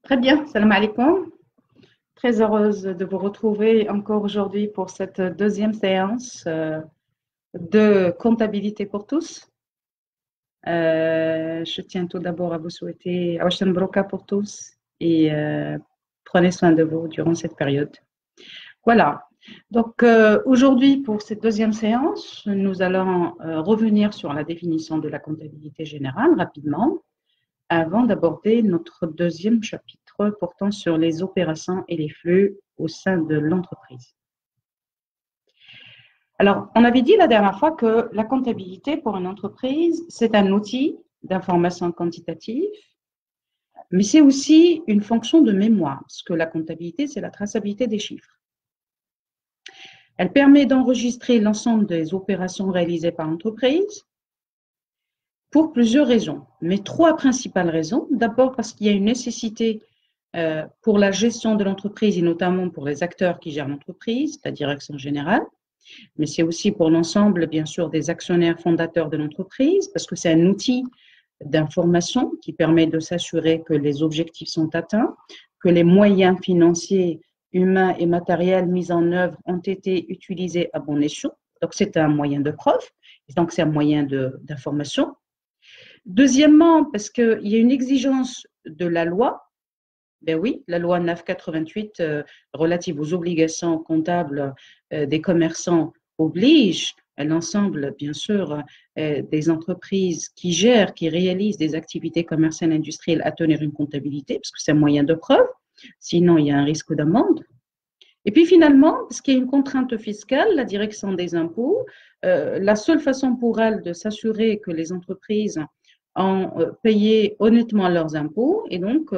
Très bien, salam alaikum. Très heureuse de vous retrouver encore aujourd'hui pour cette deuxième séance de comptabilité pour tous. Je tiens tout d'abord à vous souhaiter Awashan Broka pour tous et prenez soin de vous durant cette période. Voilà. Donc aujourd'hui, pour cette deuxième séance, nous allons revenir sur la définition de la comptabilité générale rapidement, avant d'aborder notre deuxième chapitre portant sur les opérations et les flux au sein de l'entreprise. Alors, on avait dit la dernière fois que la comptabilité pour une entreprise, c'est un outil d'information quantitative, mais c'est aussi une fonction de mémoire, parce que la comptabilité, c'est la traçabilité des chiffres. Elle permet d'enregistrer l'ensemble des opérations réalisées par l'entreprise, pour plusieurs raisons, mais trois principales raisons. D'abord parce qu'il y a une nécessité pour la gestion de l'entreprise et notamment pour les acteurs qui gèrent l'entreprise, la direction générale, mais c'est aussi pour l'ensemble, bien sûr, des actionnaires fondateurs de l'entreprise, parce que c'est un outil d'information qui permet de s'assurer que les objectifs sont atteints, que les moyens financiers, humains et matériels mis en œuvre ont été utilisés à bon escient. Donc, c'est un moyen de preuve, donc c'est un moyen d'information. Deuxièmement, parce qu'il y a une exigence de la loi. Ben oui, la loi 988 relative aux obligations comptables des commerçants oblige l'ensemble, bien sûr, des entreprises qui gèrent, qui réalisent des activités commerciales et industrielles à tenir une comptabilité, parce que c'est un moyen de preuve, sinon il y a un risque d'amende. Et puis finalement, parce qu'il y a une contrainte fiscale, la direction des impôts, la seule façon pour elle de s'assurer que les entreprises ont payé honnêtement leurs impôts, et donc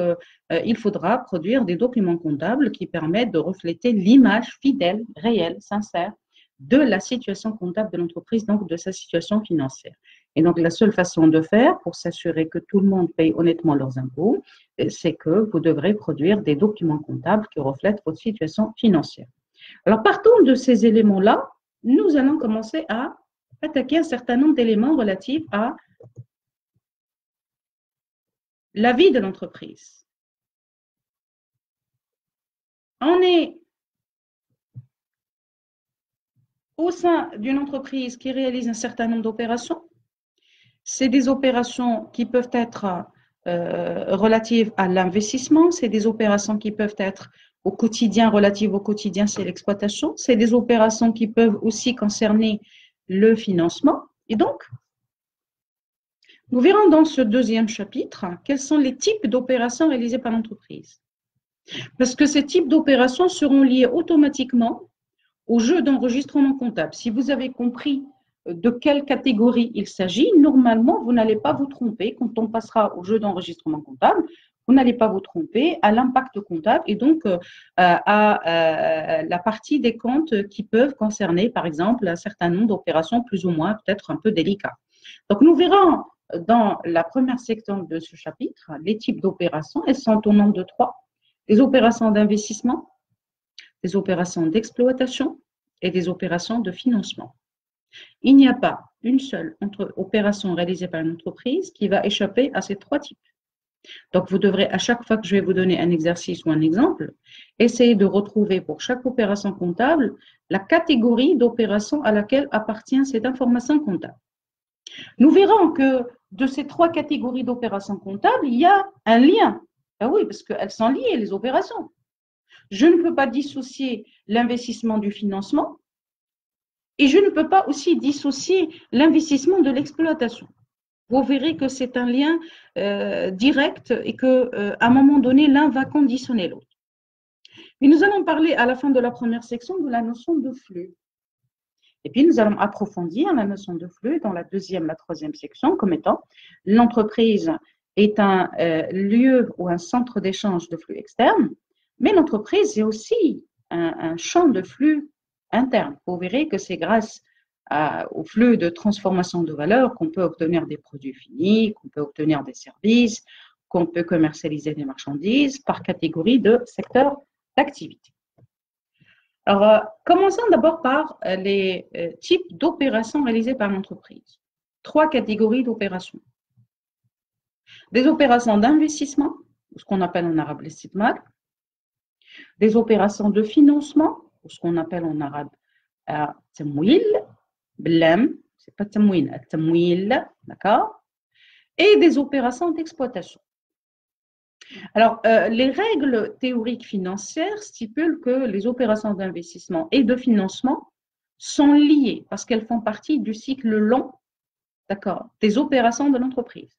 il faudra produire des documents comptables qui permettent de refléter l'image fidèle, réelle, sincère de la situation comptable de l'entreprise, donc de sa situation financière. Et donc la seule façon de faire pour s'assurer que tout le monde paye honnêtement leurs impôts, c'est que vous devrez produire des documents comptables qui reflètent votre situation financière. Alors, partant de ces éléments-là, nous allons commencer à attaquer un certain nombre d'éléments relatifs à la vie de l'entreprise. On est au sein d'une entreprise qui réalise un certain nombre d'opérations. C'est des opérations qui peuvent être relatives à l'investissement, c'est des opérations qui peuvent être au quotidien, relatives au quotidien, c'est l'exploitation, c'est des opérations qui peuvent aussi concerner le financement. Et donc, nous verrons dans ce deuxième chapitre quels sont les types d'opérations réalisées par l'entreprise. Parce que ces types d'opérations seront liés automatiquement au jeu d'enregistrement comptable. Si vous avez compris de quelle catégorie il s'agit, normalement, vous n'allez pas vous tromper. Quand on passera au jeu d'enregistrement comptable, vous n'allez pas vous tromper à l'impact comptable et donc à la partie des comptes qui peuvent concerner, par exemple, un certain nombre d'opérations plus ou moins peut-être un peu délicates. Donc, nous verrons dans la première section de ce chapitre les types d'opérations. Elles sont au nombre de trois. Les opérations d'investissement, des opérations d'exploitation et des opérations de financement. Il n'y a pas une seule opération réalisée par une entreprise qui va échapper à ces trois types. Donc, vous devrez, à chaque fois que je vais vous donner un exercice ou un exemple, essayer de retrouver pour chaque opération comptable la catégorie d'opération à laquelle appartient cette information comptable. Nous verrons que de ces trois catégories d'opérations comptables, il y a un lien. Ben oui, parce qu'elles sont liées, les opérations. Je ne peux pas dissocier l'investissement du financement et je ne peux pas aussi dissocier l'investissement de l'exploitation. Vous verrez que c'est un lien direct et qu'à un moment donné, l'un va conditionner l'autre. Mais nous allons parler à la fin de la première section de la notion de flux. Et puis, nous allons approfondir la notion de flux dans la deuxième, la troisième section comme étant l'entreprise est un lieu ou un centre d'échange de flux externes, mais l'entreprise est aussi un champ de flux interne. Vous verrez que c'est grâce au flux de transformation de valeur qu'on peut obtenir des produits finis, qu'on peut obtenir des services, qu'on peut commercialiser des marchandises par catégorie de secteur d'activité. Alors, commençons d'abord par les types d'opérations réalisées par l'entreprise. Trois catégories d'opérations. Des opérations d'investissement, ce qu'on appelle en arabe l'istithmar, des opérations de financement, ce qu'on appelle en arabe tamwil, blam, c'est pas tamwin, tamwil, d'accord, et des opérations d'exploitation. Alors, les règles théoriques financières stipulent que les opérations d'investissement et de financement sont liées parce qu'elles font partie du cycle long, d'accord, des opérations de l'entreprise.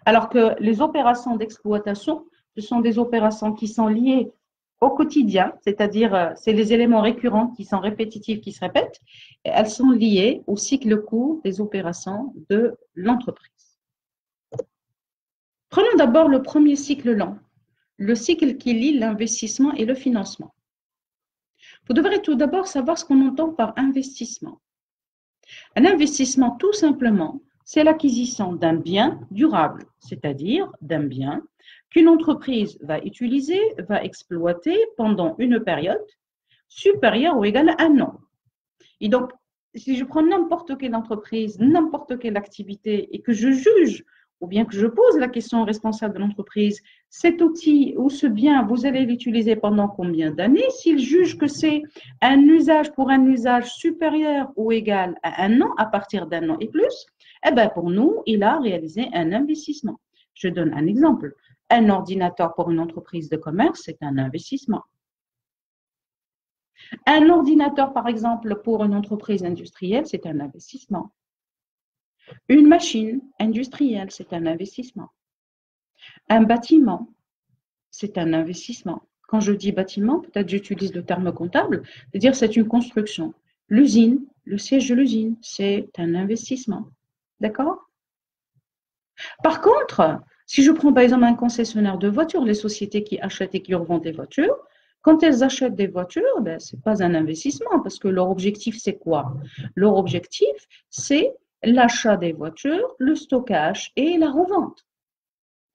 Alors que les opérations d'exploitation, ce sont des opérations qui sont liées au quotidien, c'est-à-dire c'est les éléments récurrents qui sont répétitifs, qui se répètent, et elles sont liées au cycle court des opérations de l'entreprise. Prenons d'abord le premier cycle lent, le cycle qui lie l'investissement et le financement. Vous devrez tout d'abord savoir ce qu'on entend par investissement. Un investissement, tout simplement, c'est l'acquisition d'un bien durable, c'est-à-dire d'un bien qu'une entreprise va utiliser, va exploiter pendant une période supérieure ou égale à un an. Et donc, si je prends n'importe quelle entreprise, n'importe quelle activité et que je juge ou bien que je pose la question au responsable de l'entreprise, cet outil ou ce bien, vous allez l'utiliser pendant combien d'années? S'il juge que c'est un usage pour un usage supérieur ou égal à un an, à partir d'un an et plus, eh bien pour nous, il a réalisé un investissement. Je donne un exemple. Un ordinateur pour une entreprise de commerce, c'est un investissement. Un ordinateur, par exemple, pour une entreprise industrielle, c'est un investissement. Une machine industrielle, c'est un investissement. Un bâtiment, c'est un investissement. Quand je dis bâtiment, peut-être j'utilise le terme comptable, c'est-à-dire c'est une construction. L'usine, le siège de l'usine, c'est un investissement. D'accord? Par contre, si je prends par exemple un concessionnaire de voitures, les sociétés qui achètent et qui revendent des voitures, quand elles achètent des voitures, ben, ce n'est pas un investissement parce que leur objectif, c'est quoi? Leur objectif, c'est l'achat des voitures, le stockage et la revente.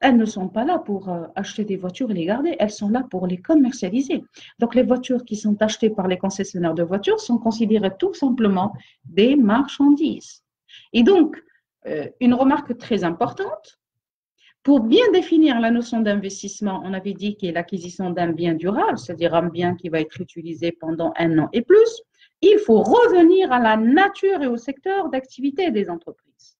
Elles ne sont pas là pour acheter des voitures et les garder, elles sont là pour les commercialiser. Donc, les voitures qui sont achetées par les concessionnaires de voitures sont considérées tout simplement des marchandises. Et donc, une remarque très importante, pour bien définir la notion d'investissement, on avait dit qu'il y a l'acquisition d'un bien durable, c'est-à-dire un bien qui va être utilisé pendant un an et plus. Il faut revenir à la nature et au secteur d'activité des entreprises,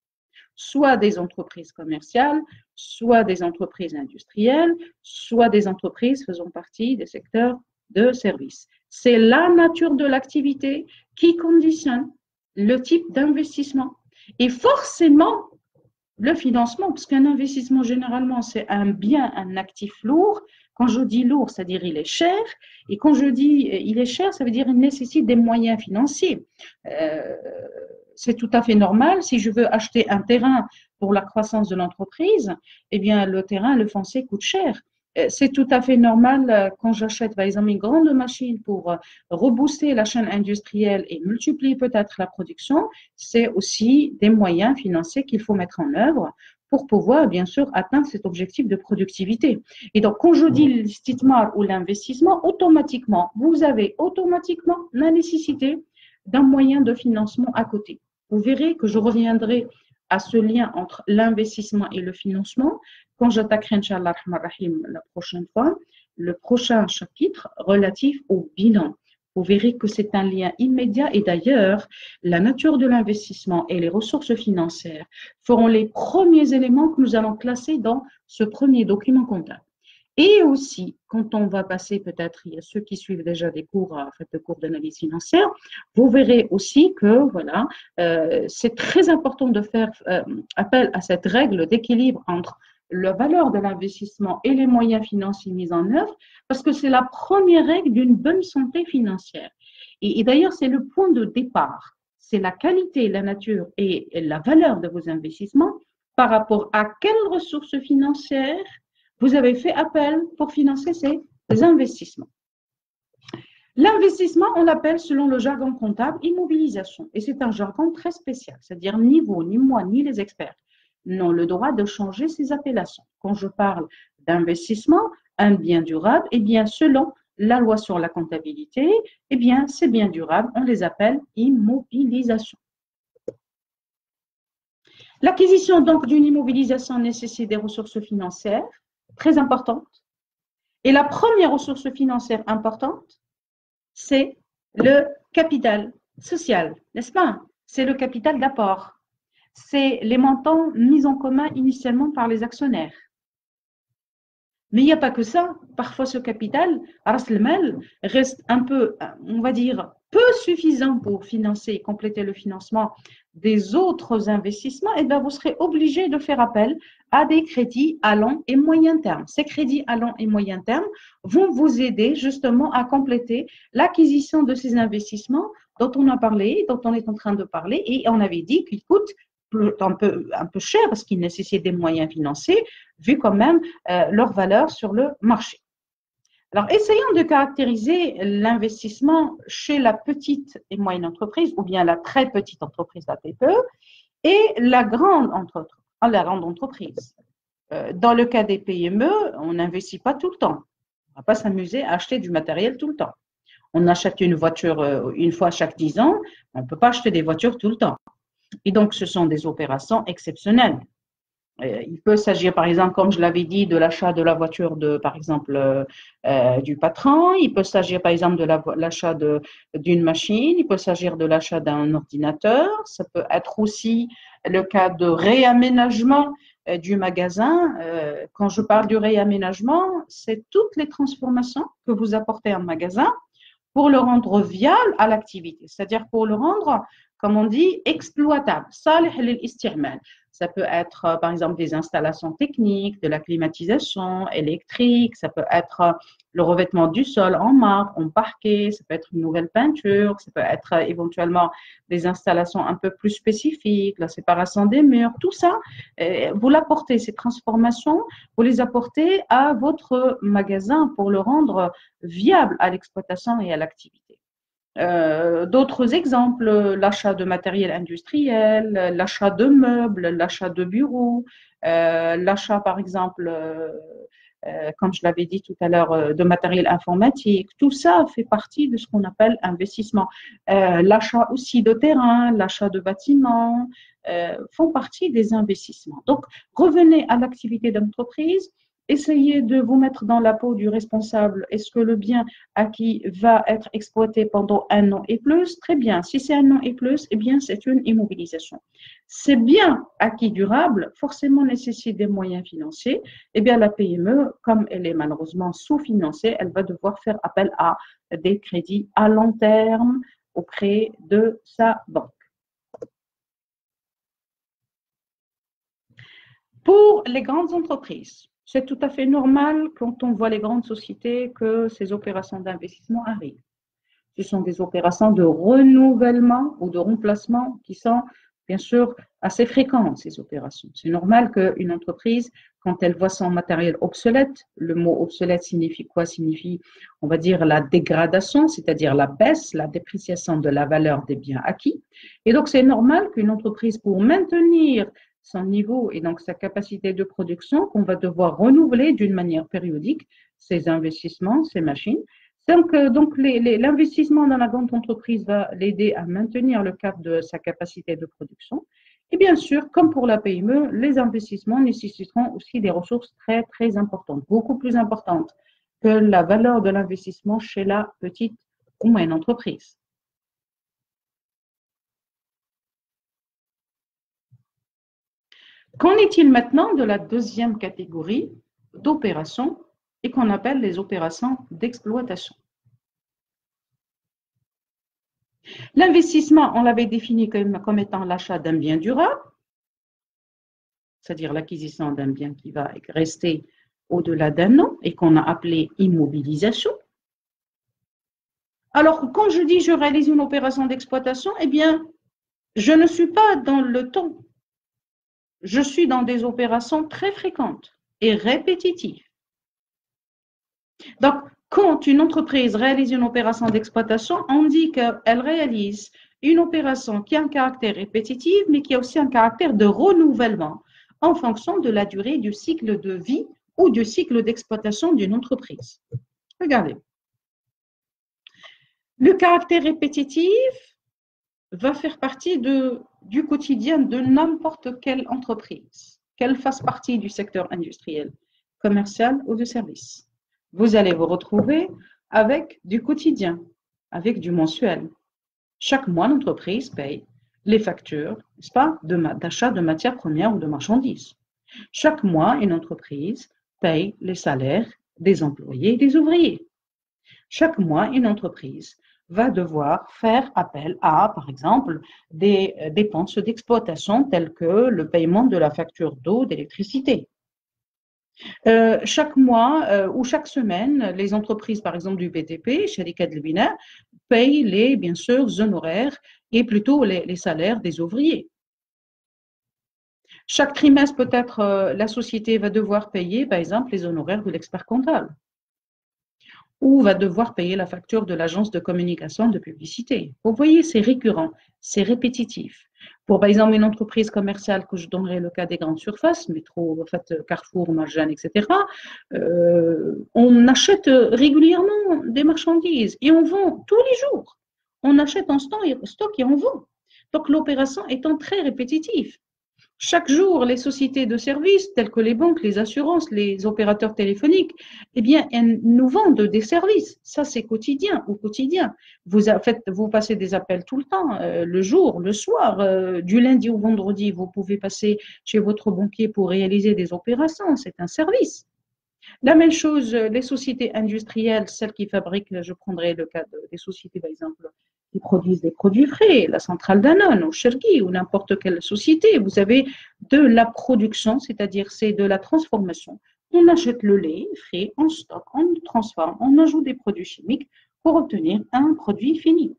soit des entreprises commerciales, soit des entreprises industrielles, soit des entreprises faisant partie des secteurs de services. C'est la nature de l'activité qui conditionne le type d'investissement. Et forcément, le financement, parce qu'un investissement, généralement, c'est un bien, un actif lourd. Quand je dis lourd, c'est-à-dire il est cher. Et quand je dis il est cher, ça veut dire il nécessite des moyens financiers. C'est tout à fait normal. Si je veux acheter un terrain pour la croissance de l'entreprise, eh bien, le terrain, le foncier coûte cher. C'est tout à fait normal quand j'achète, par exemple, une grande machine pour rebooster la chaîne industrielle et multiplier peut-être la production. C'est aussi des moyens financiers qu'il faut mettre en œuvre pour pouvoir, bien sûr, atteindre cet objectif de productivité. Et donc, quand je dis l'istithmar ou l'investissement, automatiquement, vous avez automatiquement la nécessité d'un moyen de financement à côté. Vous verrez que je reviendrai à ce lien entre l'investissement et le financement quand j'attaquerai, Inch'Allah, la prochaine fois, le prochain chapitre relatif au bilan. Vous verrez que c'est un lien immédiat et d'ailleurs, la nature de l'investissement et les ressources financières feront les premiers éléments que nous allons classer dans ce premier document comptable. Et aussi, quand on va passer, peut-être, il y a ceux qui suivent déjà des cours, en fait, de cours d'analyse financière, vous verrez aussi que, voilà, c'est très important de faire appel à cette règle d'équilibre entre la valeur de l'investissement et les moyens financiers mis en œuvre, parce que c'est la première règle d'une bonne santé financière. Et d'ailleurs, c'est le point de départ. C'est la qualité, la nature et la valeur de vos investissements par rapport à quelles ressources financières vous avez fait appel pour financer ces investissements. L'investissement, on l'appelle selon le jargon comptable immobilisation. Et c'est un jargon très spécial, c'est-à-dire ni vous, ni moi, ni les experts n'ont le droit de changer ces appellations. Quand je parle d'investissement, un bien durable, eh bien, selon la loi sur la comptabilité, eh bien, ces biens durables, on les appelle immobilisation. L'acquisition donc d'une immobilisation nécessite des ressources financières très importante. Et la première ressource financière importante, c'est le capital social, n'est-ce pas? C'est le capital d'apport. C'est les montants mis en commun initialement par les actionnaires. Mais il n'y a pas que ça. Parfois, ce capital, ras el mal, reste un peu, on va dire, peu suffisant pour financer et compléter le financement des autres investissements. Et bien, vous serez obligé de faire appel à des crédits à long et moyen terme. Ces crédits à long et moyen terme vont vous aider justement à compléter l'acquisition de ces investissements dont on a parlé, dont on est en train de parler. Et on avait dit qu'ils coûtent un peu cher parce qu'ils nécessitent des moyens financiers, vu quand même leur valeur sur le marché. Alors, essayons de caractériser l'investissement chez la petite et moyenne entreprise, ou bien la très petite entreprise, la TPE, et la grande entreprise. Dans le cas des PME, on n'investit pas tout le temps. On ne va pas s'amuser à acheter du matériel tout le temps. On achète une voiture une fois chaque 10 ans, on ne peut pas acheter des voitures tout le temps. Et donc, ce sont des opérations exceptionnelles. Il peut s'agir, par exemple, comme je l'avais dit, de l'achat de la voiture par exemple, du patron. Il peut s'agir, par exemple, de l'achat d'une machine. Il peut s'agir de l'achat d'un ordinateur. Ça peut être aussi le cas de réaménagement du magasin. Quand je parle du réaménagement, c'est toutes les transformations que vous apportez à un magasin pour le rendre viable à l'activité, c'est-à-dire pour le rendre, comme on dit, exploitable. Ça peut être, par exemple, des installations techniques, de la climatisation électrique, ça peut être le revêtement du sol en marbre, en parquet, ça peut être une nouvelle peinture, ça peut être éventuellement des installations un peu plus spécifiques, la séparation des murs, tout ça, vous l'apportez, ces transformations, vous les apportez à votre magasin pour le rendre viable à l'exploitation et à l'activité. D'autres exemples, l'achat de matériel industriel, l'achat de meubles, l'achat de bureaux, l'achat par exemple, comme je l'avais dit tout à l'heure, de matériel informatique. Tout ça fait partie de ce qu'on appelle investissement. L'achat aussi de terrain, l'achat de bâtiments font partie des investissements. Donc, revenez à l'activité d'entreprise. Essayez de vous mettre dans la peau du responsable. Est-ce que le bien acquis va être exploité pendant 1 an et plus? Très bien. Si c'est 1 an et plus, eh bien, c'est une immobilisation. Ces biens acquis durables, forcément nécessitent des moyens financiers. Eh bien, la PME, comme elle est malheureusement sous-financée, elle va devoir faire appel à des crédits à long terme auprès de sa banque. Pour les grandes entreprises, c'est tout à fait normal quand on voit les grandes sociétés que ces opérations d'investissement arrivent. Ce sont des opérations de renouvellement ou de remplacement qui sont bien sûr assez fréquentes, ces opérations. C'est normal qu'une entreprise, quand elle voit son matériel obsolète, le mot obsolète signifie quoi? Signifie, on va dire, la dégradation, c'est-à-dire la baisse, la dépréciation de la valeur des biens acquis. Et donc, c'est normal qu'une entreprise, pour maintenir son niveau et donc sa capacité de production, qu'on va devoir renouveler d'une manière périodique ses investissements, ses machines. Donc l'investissement dans la grande entreprise va l'aider à maintenir le cap de sa capacité de production. Et bien sûr, comme pour la PME, les investissements nécessiteront aussi des ressources très, très importantes, beaucoup plus importantes que la valeur de l'investissement chez la petite ou moyenne entreprise. Qu'en est-il maintenant de la deuxième catégorie d'opérations et qu'on appelle les opérations d'exploitation? L'investissement, on l'avait défini comme étant l'achat d'un bien durable, c'est-à-dire l'acquisition d'un bien qui va rester au-delà d'1 an et qu'on a appelé immobilisation. Alors, quand je dis je réalise une opération d'exploitation, eh bien, je ne suis pas dans le temps. Je suis dans des opérations très fréquentes et répétitives. Donc, quand une entreprise réalise une opération d'exploitation, on dit qu'elle réalise une opération qui a un caractère répétitif, mais qui a aussi un caractère de renouvellement en fonction de la durée du cycle de vie ou du cycle d'exploitation d'une entreprise. Regardez. Le caractère répétitif va faire partie du quotidien de n'importe quelle entreprise, qu'elle fasse partie du secteur industriel, commercial ou de service. Vous allez vous retrouver avec du quotidien, avec du mensuel. Chaque mois, l'entreprise paye les factures, n'est-ce pas, d'achat de matières premières ou de marchandises. Chaque mois, une entreprise paye les salaires des employés et des ouvriers. Chaque mois, une entreprise va devoir faire appel à, par exemple, des dépenses d'exploitation telles que le paiement de la facture d'eau, d'électricité. Chaque mois ou chaque semaine, les entreprises, par exemple du BTP, Sharikat al-Bina, payent les, bien sûr, honoraires et plutôt les salaires des ouvriers. Chaque trimestre, peut-être, la société va devoir payer, par exemple, les honoraires de l'expert comptable ou va devoir payer la facture de l'agence de communication de publicité. Vous voyez, c'est récurrent, c'est répétitif. Pour, par exemple, une entreprise commerciale, que je donnerai le cas des grandes surfaces, métro, en fait, Carrefour, Marjane, etc., on achète régulièrement des marchandises et on vend tous les jours. On achète en stock et on vend. Donc, l'opération étant très répétitive. Chaque jour, les sociétés de services, telles que les banques, les assurances, les opérateurs téléphoniques, eh bien, elles nous vendent des services. Ça, c'est quotidien, au quotidien. Vous passez des appels tout le temps, le jour, le soir, du lundi au vendredi, vous pouvez passer chez votre banquier pour réaliser des opérations. C'est un service. La même chose, les sociétés industrielles, celles qui fabriquent, je prendrai le cas des sociétés, par exemple, qui produisent des produits frais, la centrale Danone, ou Cherki, ou n'importe quelle société. Vous avez de la production, c'est-à-dire c'est de la transformation. On achète le lait frais, on stocke, on le transforme, on ajoute des produits chimiques pour obtenir un produit fini.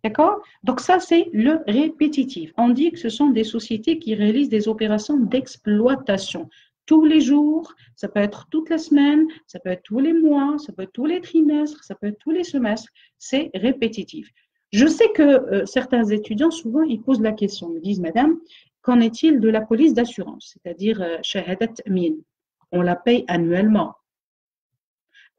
D'accord? Donc ça, c'est le répétitif. On dit que ce sont des sociétés qui réalisent des opérations d'exploitation. Tous les jours, ça peut être toute la semaine, ça peut être tous les mois, ça peut être tous les trimestres, ça peut être tous les semestres. C'est répétitif. Je sais que certains étudiants, souvent, ils posent la question, ils me disent, Madame, qu'en est-il de la police d'assurance, c'est-à-dire Shahadat Amin? On la paye annuellement.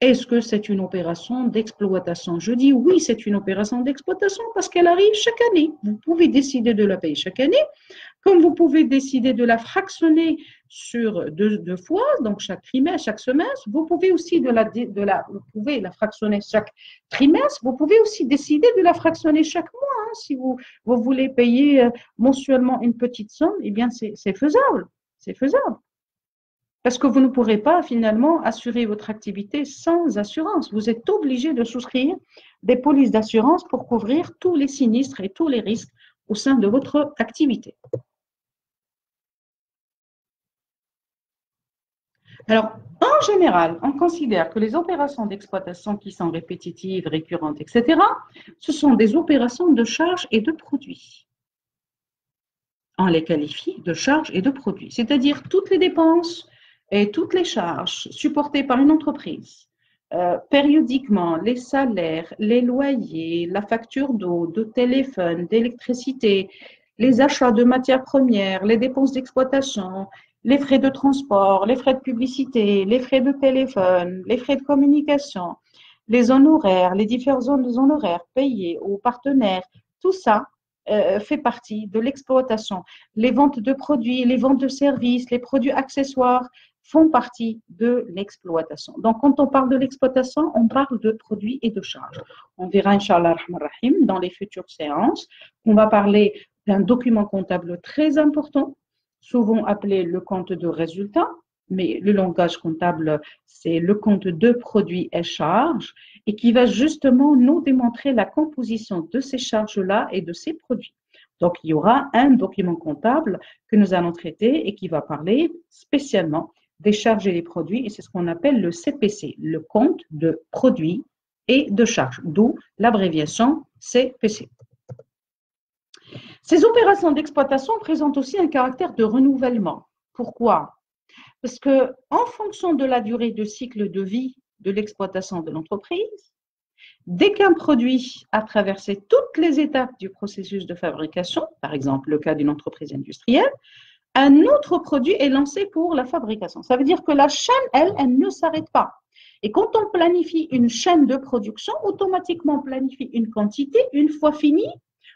Est-ce que c'est une opération d'exploitation? Je dis oui, c'est une opération d'exploitation parce qu'elle arrive chaque année. Vous pouvez décider de la payer chaque année, comme vous pouvez décider de la fractionner sur deux fois, donc chaque trimestre, chaque semestre. Vous pouvez aussi vous pouvez la fractionner chaque trimestre. Vous pouvez aussi décider de la fractionner chaque mois. Hein. Si vous voulez payer mensuellement une petite somme, eh bien c'est faisable. C'est faisable. Parce que vous ne pourrez pas finalement assurer votre activité sans assurance. Vous êtes obligé de souscrire des polices d'assurance pour couvrir tous les sinistres et tous les risques au sein de votre activité. Alors, en général, on considère que les opérations d'exploitation qui sont répétitives, récurrentes, etc., ce sont des opérations de charges et de produits. On les qualifie de charges et de produits, c'est-à-dire toutes les dépenses et toutes les charges supportées par une entreprise, périodiquement, les salaires, les loyers, la facture d'eau, de téléphone, d'électricité, les achats de matières premières, les dépenses d'exploitation, les frais de transport, les frais de publicité, les frais de téléphone, les frais de communication, les honoraires, les différents honoraires payés aux partenaires, tout ça fait partie de l'exploitation. Les ventes de produits, les ventes de services, les produits accessoires font partie de l'exploitation. Donc, quand on parle de l'exploitation, on parle de produits et de charges. On verra, Inch'Allah, dans les futures séances, on va parler d'un document comptable très important, souvent appelé le compte de résultat, mais le langage comptable, c'est le compte de produits et charges, et qui va justement nous démontrer la composition de ces charges-là et de ces produits. Donc, il y aura un document comptable que nous allons traiter et qui va parler spécialement des charges et des produits, et c'est ce qu'on appelle le CPC, le compte de produits et de charges, d'où l'abréviation CPC. Ces opérations d'exploitation présentent aussi un caractère de renouvellement. Pourquoi? Parce que, en fonction de la durée de cycle de vie de l'exploitation de l'entreprise, dès qu'un produit a traversé toutes les étapes du processus de fabrication, par exemple le cas d'une entreprise industrielle, un autre produit est lancé pour la fabrication. Ça veut dire que la chaîne, elle ne s'arrête pas. Et quand on planifie une chaîne de production, automatiquement on planifie une quantité. Une fois fini,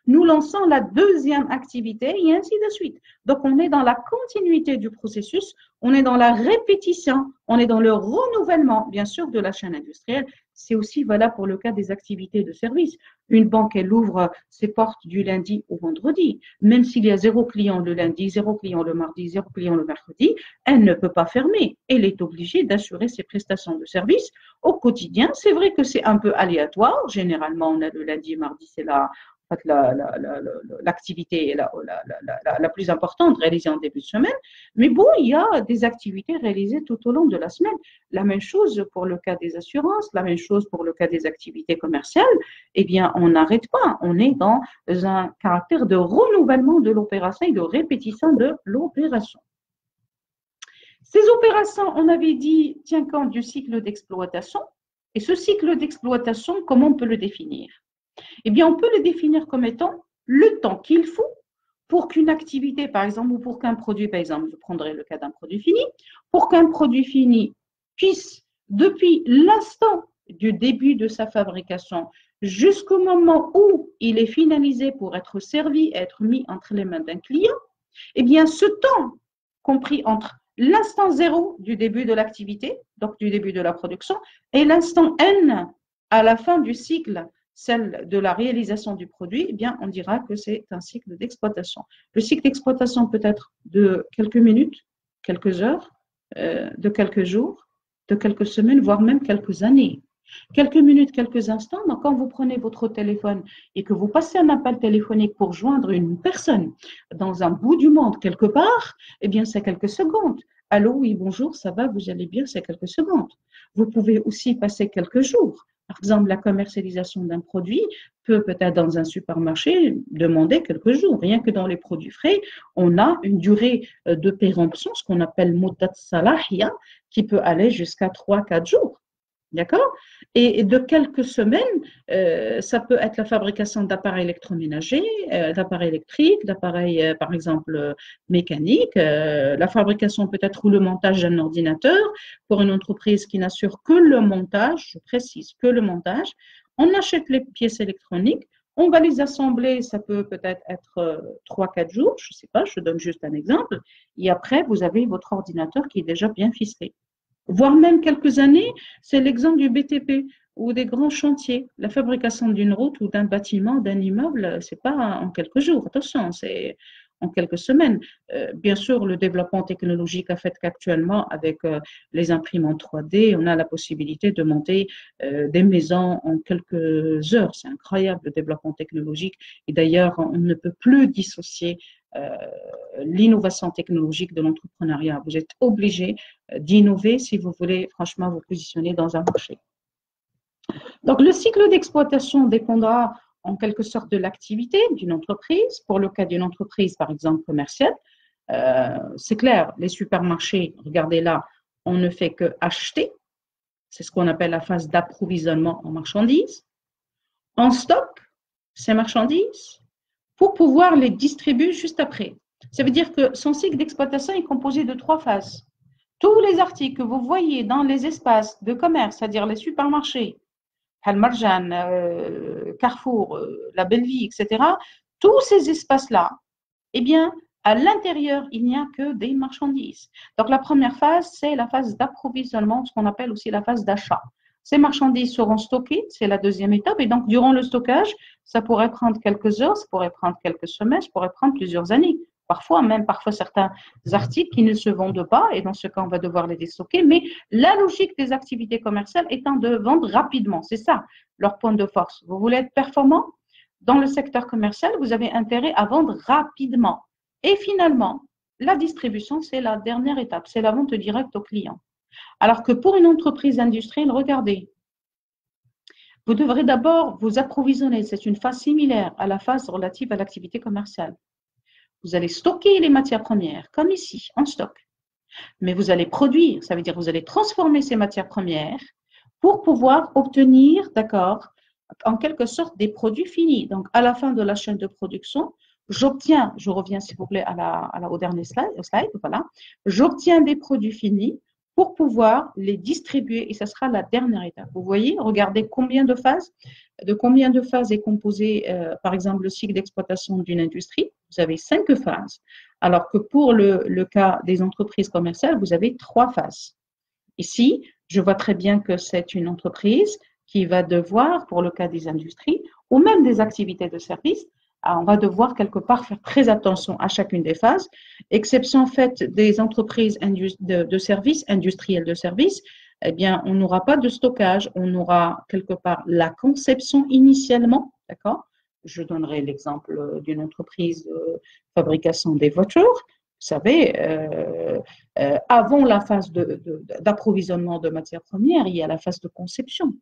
nous lançons la deuxième activité et ainsi de suite. Donc, on est dans la continuité du processus, on est dans la répétition, on est dans le renouvellement, bien sûr, de la chaîne industrielle. C'est aussi valable pour le cas des activités de service. Une banque, elle ouvre ses portes du lundi au vendredi. Même s'il y a 0 client le lundi, 0 client le mardi, 0 client le mercredi, elle ne peut pas fermer. Elle est obligée d'assurer ses prestations de service au quotidien. C'est vrai que c'est un peu aléatoire. Généralement, on a le lundi et mardi, c'est l'activité la plus importante réalisée en début de semaine. Mais bon, il y a des activités réalisées tout au long de la semaine. La même chose pour le cas des assurances, la même chose pour le cas des activités commerciales. Eh bien, on n'arrête pas. On est dans un caractère de renouvellement de l'opération et de répétition de l'opération. Ces opérations, on avait dit, tient compte du cycle d'exploitation. Et ce cycle d'exploitation, comment on peut le définir? Eh bien, on peut le définir comme étant le temps qu'il faut pour qu'une activité, par exemple, ou pour qu'un produit, par exemple, je prendrai le cas d'un produit fini, pour qu'un produit fini puisse, depuis l'instant du début de sa fabrication jusqu'au moment où il est finalisé pour être servi, être mis entre les mains d'un client, eh bien, ce temps compris entre l'instant 0 du début de l'activité, donc du début de la production, et l'instant N à la fin du cycle, celle de la réalisation du produit, eh bien, on dira que c'est un cycle d'exploitation. Le cycle d'exploitation peut être de quelques minutes, quelques heures, de quelques jours, de quelques semaines, voire même quelques années. Quelques minutes, quelques instants, donc quand vous prenez votre téléphone et que vous passez un appel téléphonique pour joindre une personne dans un bout du monde quelque part, eh bien, c'est quelques secondes. Allô, oui, bonjour, ça va, vous allez bien, c'est quelques secondes. Vous pouvez aussi passer quelques jours. Par exemple, la commercialisation d'un produit peut peut-être dans un supermarché demander quelques jours. Rien que dans les produits frais, on a une durée de péremption, ce qu'on appelle mudat salahia, qui peut aller jusqu'à 3-4 jours. D'accord? Et de quelques semaines, ça peut être la fabrication d'appareils électroménagers, d'appareils électriques, d'appareils, par exemple, mécaniques, la fabrication peut-être ou le montage d'un ordinateur pour une entreprise qui n'assure que le montage, je précise, que le montage. On achète les pièces électroniques, on va les assembler, ça peut peut-être être 3-4 jours, je ne sais pas, je donne juste un exemple, et après, vous avez votre ordinateur qui est déjà bien ficelé. Voire même quelques années, c'est l'exemple du BTP ou des grands chantiers. La fabrication d'une route ou d'un bâtiment, d'un immeuble, c'est pas en quelques jours, attention, c'est en quelques semaines. Bien sûr, le développement technologique a fait qu'actuellement, avec les imprimantes 3D, on a la possibilité de monter des maisons en quelques heures. C'est incroyable le développement technologique. Et d'ailleurs, on ne peut plus dissocier l'innovation technologique de l'entrepreneuriat. Vous êtes obligé d'innover si vous voulez franchement vous positionner dans un marché. Donc, le cycle d'exploitation dépendra en quelque sorte de l'activité d'une entreprise. Pour le cas d'une entreprise, par exemple, commerciale, c'est clair, les supermarchés, regardez là, on ne fait que acheter. C'est ce qu'on appelle la phase d'approvisionnement en marchandises. On stocke ces marchandises pour pouvoir les distribuer juste après. Ça veut dire que son cycle d'exploitation est composé de 3 phases. Tous les articles que vous voyez dans les espaces de commerce, c'est-à-dire les supermarchés, Halmarjan, Carrefour, La Belle Vie, etc., tous ces espaces-là, eh bien, à l'intérieur, il n'y a que des marchandises. Donc, la première phase, c'est la phase d'approvisionnement, ce qu'on appelle aussi la phase d'achat. Ces marchandises seront stockées, c'est la deuxième étape, et donc, durant le stockage, ça pourrait prendre quelques heures, ça pourrait prendre quelques semaines, ça pourrait prendre plusieurs années. Parfois certains articles qui ne se vendent pas, et dans ce cas, on va devoir les déstocker. Mais la logique des activités commerciales étant de vendre rapidement, c'est ça leur point de force. Vous voulez être performant dans le secteur commercial, vous avez intérêt à vendre rapidement. Et finalement, la distribution, c'est la dernière étape, c'est la vente directe au client. Alors que pour une entreprise industrielle, regardez, vous devrez d'abord vous approvisionner. C'est une phase similaire à la phase relative à l'activité commerciale. Vous allez stocker les matières premières, comme ici, en stock. Mais vous allez produire, ça veut dire que vous allez transformer ces matières premières pour pouvoir obtenir, d'accord, en quelque sorte des produits finis. Donc, à la fin de la chaîne de production, j'obtiens, je reviens s'il vous plaît au dernier slide, voilà, j'obtiens des produits finis pour pouvoir les distribuer et ça sera la dernière étape. Vous voyez, regardez combien de phases est composé, par exemple, le cycle d'exploitation d'une industrie. Vous avez 5 phases, alors que pour le cas des entreprises commerciales, vous avez 3 phases. Ici, je vois très bien que c'est une entreprise qui va devoir, pour le cas des industries, ou même des activités de service, on va devoir quelque part faire très attention à chacune des phases, exception faite des entreprises de services, industrielles de services, eh bien, on n'aura pas de stockage, on aura quelque part la conception initialement, d'accord? Je donnerai l'exemple d'une entreprise de fabrication des voitures. Vous savez, avant la phase d'approvisionnement de matières premières, il y a la phase de conception.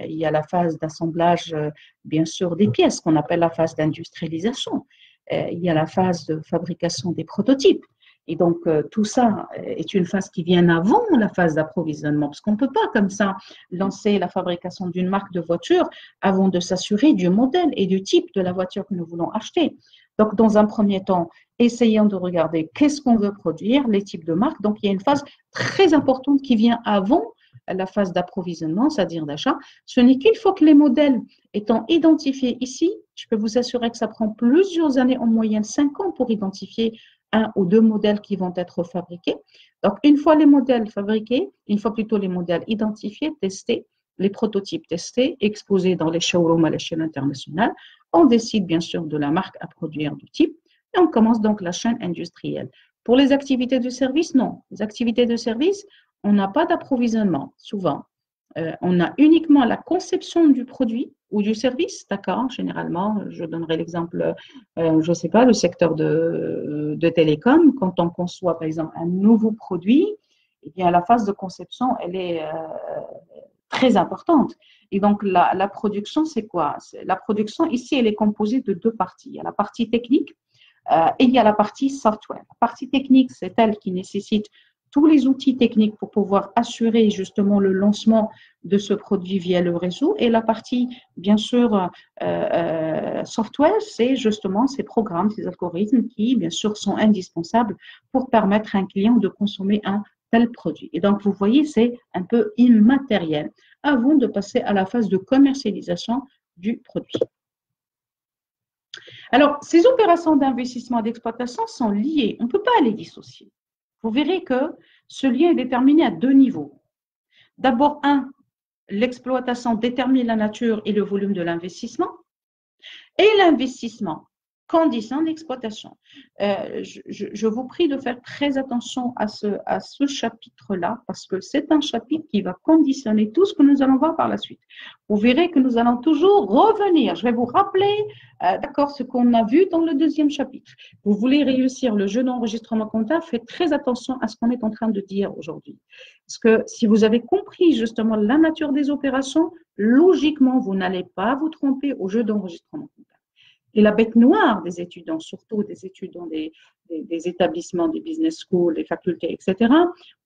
Il y a la phase d'assemblage, bien sûr, des pièces, qu'on appelle la phase d'industrialisation. Il y a la phase de fabrication des prototypes. Et donc, tout ça est une phase qui vient avant la phase d'approvisionnement, parce qu'on ne peut pas comme ça lancer la fabrication d'une marque de voiture avant de s'assurer du modèle et du type de la voiture que nous voulons acheter. Donc, dans un premier temps, essayons de regarder qu'est-ce qu'on veut produire, les types de marques. Donc, il y a une phase très importante qui vient avant la phase d'approvisionnement, c'est-à-dire d'achat. Ce n'est qu'il faut que les modèles étant identifiés ici, je peux vous assurer que ça prend plusieurs années, en moyenne 5 ans pour identifier 1 ou 2 modèles qui vont être fabriqués. Donc, une fois les modèles fabriqués, une fois plutôt les modèles identifiés, testés, les prototypes testés, exposés dans les showrooms à l'échelle internationale, on décide bien sûr de la marque à produire du type et on commence donc la chaîne industrielle. Pour les activités de service, non. Les activités de service, on n'a pas d'approvisionnement, souvent. On a uniquement la conception du produit ou du service, d'accord? Généralement, je donnerai l'exemple, je ne sais pas, le secteur de télécom, quand on conçoit par exemple un nouveau produit, eh bien la phase de conception, elle est très importante. Et donc la production, c'est quoi? La production, ici, elle est composée de 2 parties. Il y a la partie technique et il y a la partie software. La partie technique, c'est elle qui nécessite tous les outils techniques pour pouvoir assurer justement le lancement de ce produit via le réseau. Et la partie, bien sûr, software, c'est justement ces programmes, ces algorithmes qui, bien sûr, sont indispensables pour permettre à un client de consommer un tel produit. Et donc, vous voyez, c'est un peu immatériel avant de passer à la phase de commercialisation du produit. Alors, ces opérations d'investissement et d'exploitation sont liées. On ne peut pas les dissocier. Vous verrez que ce lien est déterminé à 2 niveaux. D'abord, l'exploitation détermine la nature et le volume de l'investissement. Et l'investissement conditionne l'exploitation. Je vous prie de faire très attention à ce chapitre-là, parce que c'est un chapitre qui va conditionner tout ce que nous allons voir par la suite. Vous verrez que nous allons toujours revenir. Je vais vous rappeler, d'accord, ce qu'on a vu dans le 2e chapitre. Vous voulez réussir le jeu d'enregistrement comptable, faites très attention à ce qu'on est en train de dire aujourd'hui. Parce que si vous avez compris justement la nature des opérations, logiquement, vous n'allez pas vous tromper au jeu d'enregistrement comptable. Et la bête noire des étudiants, surtout des étudiants des établissements, des business schools, des facultés, etc.,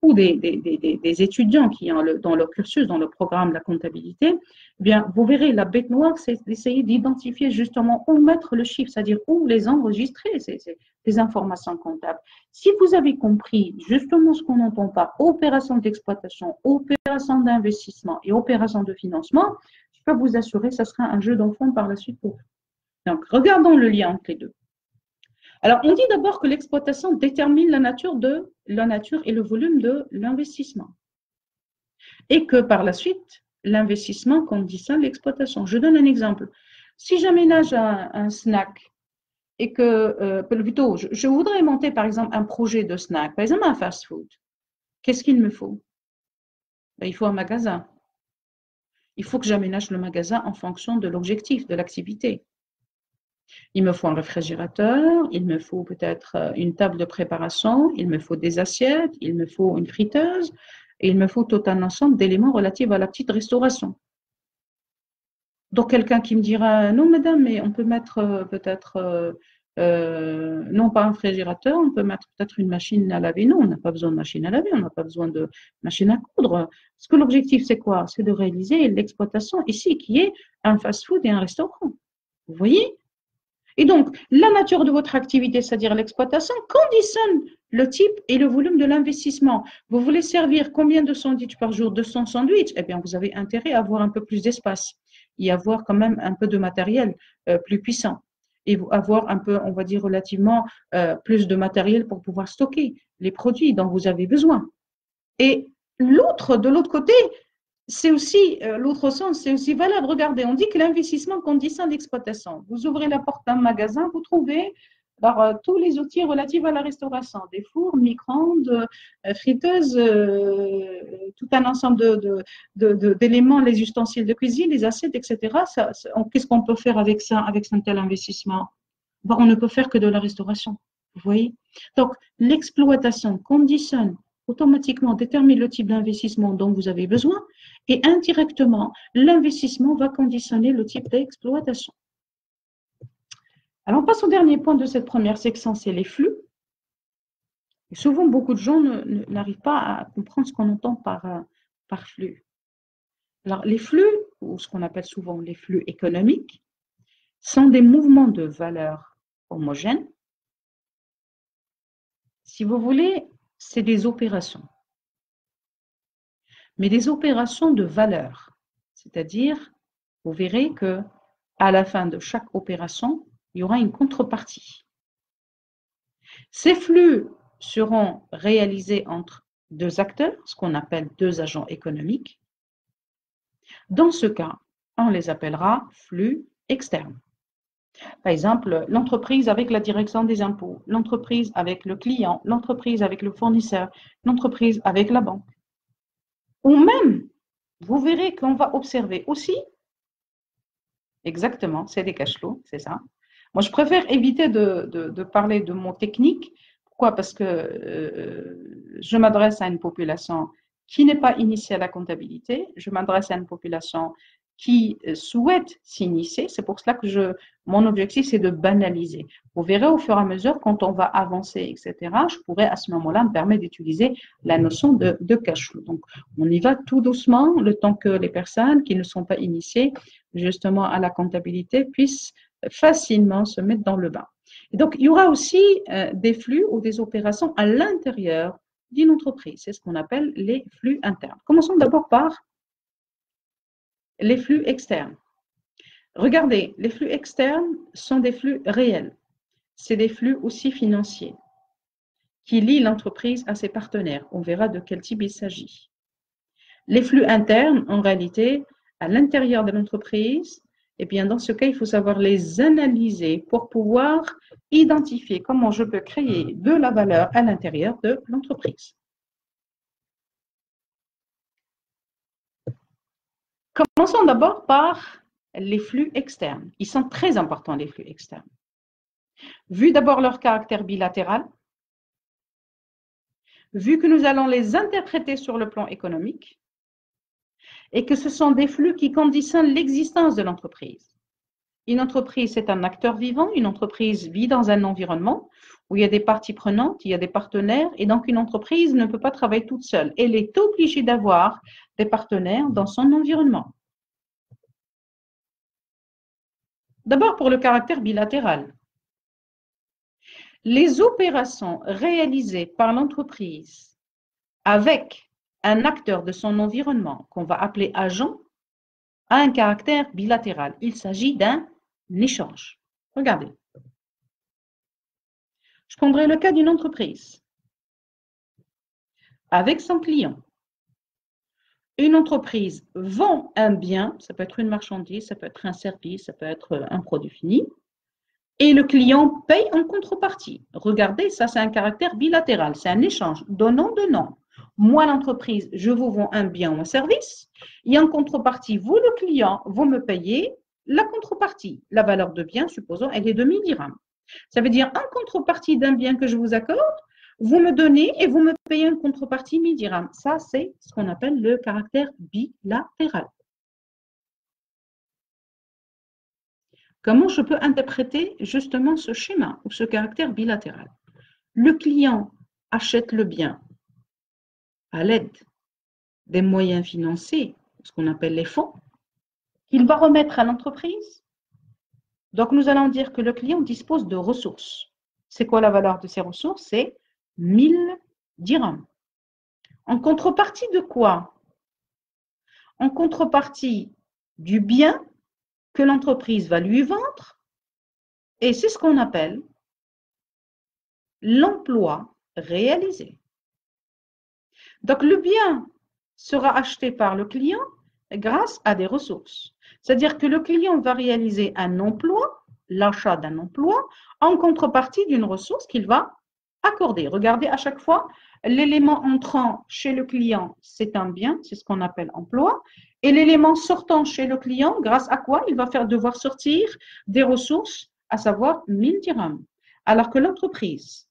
ou des étudiants qui ont dans leur cursus, dans le programme de la comptabilité, eh bien, vous verrez, la bête noire, c'est d'essayer d'identifier justement où mettre le chiffre, c'est-à-dire où les enregistrer, ces informations comptables. Si vous avez compris justement ce qu'on n'entend pas, opération d'exploitation, opération d'investissement et opération de financement, je peux vous assurer que ce sera un jeu d'enfant par la suite pour vous. Donc, regardons le lien entre les deux. Alors, on dit d'abord que l'exploitation détermine la nature et le volume de l'investissement. Et que par la suite, l'investissement conditionne l'exploitation. Je donne un exemple. Si j'aménage un snack et que, plutôt, je voudrais monter par exemple un projet de snack, par exemple un fast-food, qu'est-ce qu'il me faut? Ben, il faut un magasin. Il faut que j'aménage le magasin en fonction de l'objectif, de l'activité. Il me faut un réfrigérateur, il me faut peut-être une table de préparation, il me faut des assiettes, il me faut une friteuse, et il me faut tout un ensemble d'éléments relatifs à la petite restauration. Donc, quelqu'un qui me dira, non, madame, mais on peut mettre peut-être, non pas un réfrigérateur, on peut mettre peut-être une machine à laver. Non, on n'a pas besoin de machine à laver, on n'a pas besoin de machine à coudre. Parce que l'objectif, c'est quoi? C'est de réaliser l'exploitation ici, qui est un fast-food et un restaurant. Vous voyez? Et donc, la nature de votre activité, c'est-à-dire l'exploitation, conditionne le type et le volume de l'investissement. Vous voulez servir combien de sandwichs par jour? 200 sandwichs? Eh bien, vous avez intérêt à avoir un peu plus d'espace et avoir quand même un peu de matériel plus puissant et avoir un peu, on va dire, relativement plus de matériel pour pouvoir stocker les produits dont vous avez besoin. Et de l'autre côté, c'est aussi, l'autre sens, c'est aussi valable. Regardez, on dit que l'investissement conditionne l'exploitation. Vous ouvrez la porte d'un magasin, vous trouvez tous les outils relatifs à la restauration, des fours, micro-ondes, friteuses, tout un ensemble d'éléments, les ustensiles de cuisine, les assiettes, etc. Qu'est-ce qu'on peut faire avec ça, avec un tel investissement? On ne peut faire que de la restauration. Vous voyez? Donc, l'exploitation conditionne automatiquement, détermine le type d'investissement dont vous avez besoin et indirectement, l'investissement va conditionner le type d'exploitation. Alors, on passe au dernier point de cette première section, c'est les flux. Et souvent, beaucoup de gens n'arrivent pas à comprendre ce qu'on entend par flux. Alors, les flux, ou ce qu'on appelle souvent les flux économiques, sont des mouvements de valeur homogènes. Si vous voulez, c'est des opérations. Mais des opérations de valeur. C'est-à-dire, vous verrez que à la fin de chaque opération, il y aura une contrepartie. Ces flux seront réalisés entre deux acteurs, ce qu'on appelle deux agents économiques. Dans ce cas, on les appellera flux externes. Par exemple, l'entreprise avec la direction des impôts, l'entreprise avec le client, l'entreprise avec le fournisseur, l'entreprise avec la banque. Ou même, vous verrez qu'on va observer aussi, exactement, c'est des cash flows, c'est ça. Moi, je préfère éviter de parler de mots techniques. Pourquoi? Parce que je m'adresse à une population qui n'est pas initiée à la comptabilité. Je m'adresse à une population qui souhaite s'initier. C'est pour cela que mon objectif, c'est de banaliser. Vous verrez au fur et à mesure, quand on va avancer, etc., je pourrais à ce moment-là me permettre d'utiliser la notion de cash flow. Donc, on y va tout doucement, le temps que les personnes qui ne sont pas initiées justement à la comptabilité puissent facilement se mettre dans le bain. Et donc, il y aura aussi des flux ou des opérations à l'intérieur d'une entreprise. C'est ce qu'on appelle les flux internes. Commençons d'abord par les flux externes. Regardez, les flux externes sont des flux réels. C'est des flux aussi financiers qui lient l'entreprise à ses partenaires. On verra de quel type il s'agit. Les flux internes, en réalité, à l'intérieur de l'entreprise, eh bien, dans ce cas, il faut savoir les analyser pour pouvoir identifier comment je peux créer de la valeur à l'intérieur de l'entreprise. Commençons d'abord par les flux externes. Ils sont très importants, les flux externes. Vu d'abord leur caractère bilatéral, vu que nous allons les interpréter sur le plan économique, et que ce sont des flux qui conditionnent l'existence de l'entreprise. Une entreprise, c'est un acteur vivant. Une entreprise vit dans un environnement où il y a des parties prenantes, il y a des partenaires, et donc une entreprise ne peut pas travailler toute seule. Elle est obligée d'avoir des partenaires dans son environnement. D'abord, pour le caractère bilatéral. Les opérations réalisées par l'entreprise avec un acteur de son environnement, qu'on va appeler agent, a un caractère bilatéral. Il s'agit d'un échange. Regardez. Je prendrai le cas d'une entreprise avec son client. Une entreprise vend un bien, ça peut être une marchandise, ça peut être un service, ça peut être un produit fini, et le client paye en contrepartie. Regardez, ça c'est un caractère bilatéral, c'est un échange donnant-donnant. Moi, l'entreprise, je vous vends un bien ou un service, et en contrepartie, vous, le client, vous me payez la contrepartie. La valeur de bien, supposons, elle est de 1000 dirhams. Ça veut dire, en contrepartie d'un bien que je vous accorde, vous me donnez et vous me payez en contrepartie 1000 dirhams. Ça, c'est ce qu'on appelle le caractère bilatéral. Comment je peux interpréter justement ce schéma ou ce caractère bilatéral? Le client achète le bien à l'aide des moyens financiers, ce qu'on appelle les fonds, qu'il va remettre à l'entreprise Donc, nous allons dire que le client dispose de ressources. C'est quoi la valeur de ces ressources? C'est 1000 dirhams. En contrepartie de quoi? En contrepartie du bien que l'entreprise va lui vendre, et c'est ce qu'on appelle l'emploi réalisé. Donc, le bien sera acheté par le client grâce à des ressources. C'est-à-dire que le client va réaliser un emploi, l'achat d'un emploi, en contrepartie d'une ressource qu'il va accorder. Regardez, à chaque fois, l'élément entrant chez le client, c'est un bien, c'est ce qu'on appelle emploi, et l'élément sortant chez le client, grâce à quoi il va devoir sortir des ressources, à savoir 1000 dirhams. Alors que l'entreprise,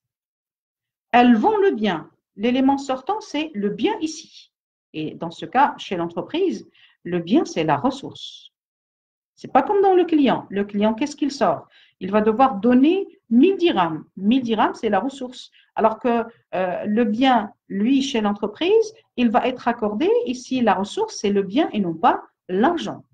elle vend le bien. L'élément sortant, c'est le bien ici. Et dans ce cas, chez l'entreprise, le bien, c'est la ressource. Ce n'est pas comme dans le client. Le client, qu'est-ce qu'il sort? Il va devoir donner 1000 dirhams. 1000 dirhams, c'est la ressource. Alors que le bien, lui, chez l'entreprise, il va être accordé. Ici, la ressource, c'est le bien et non pas l'argent.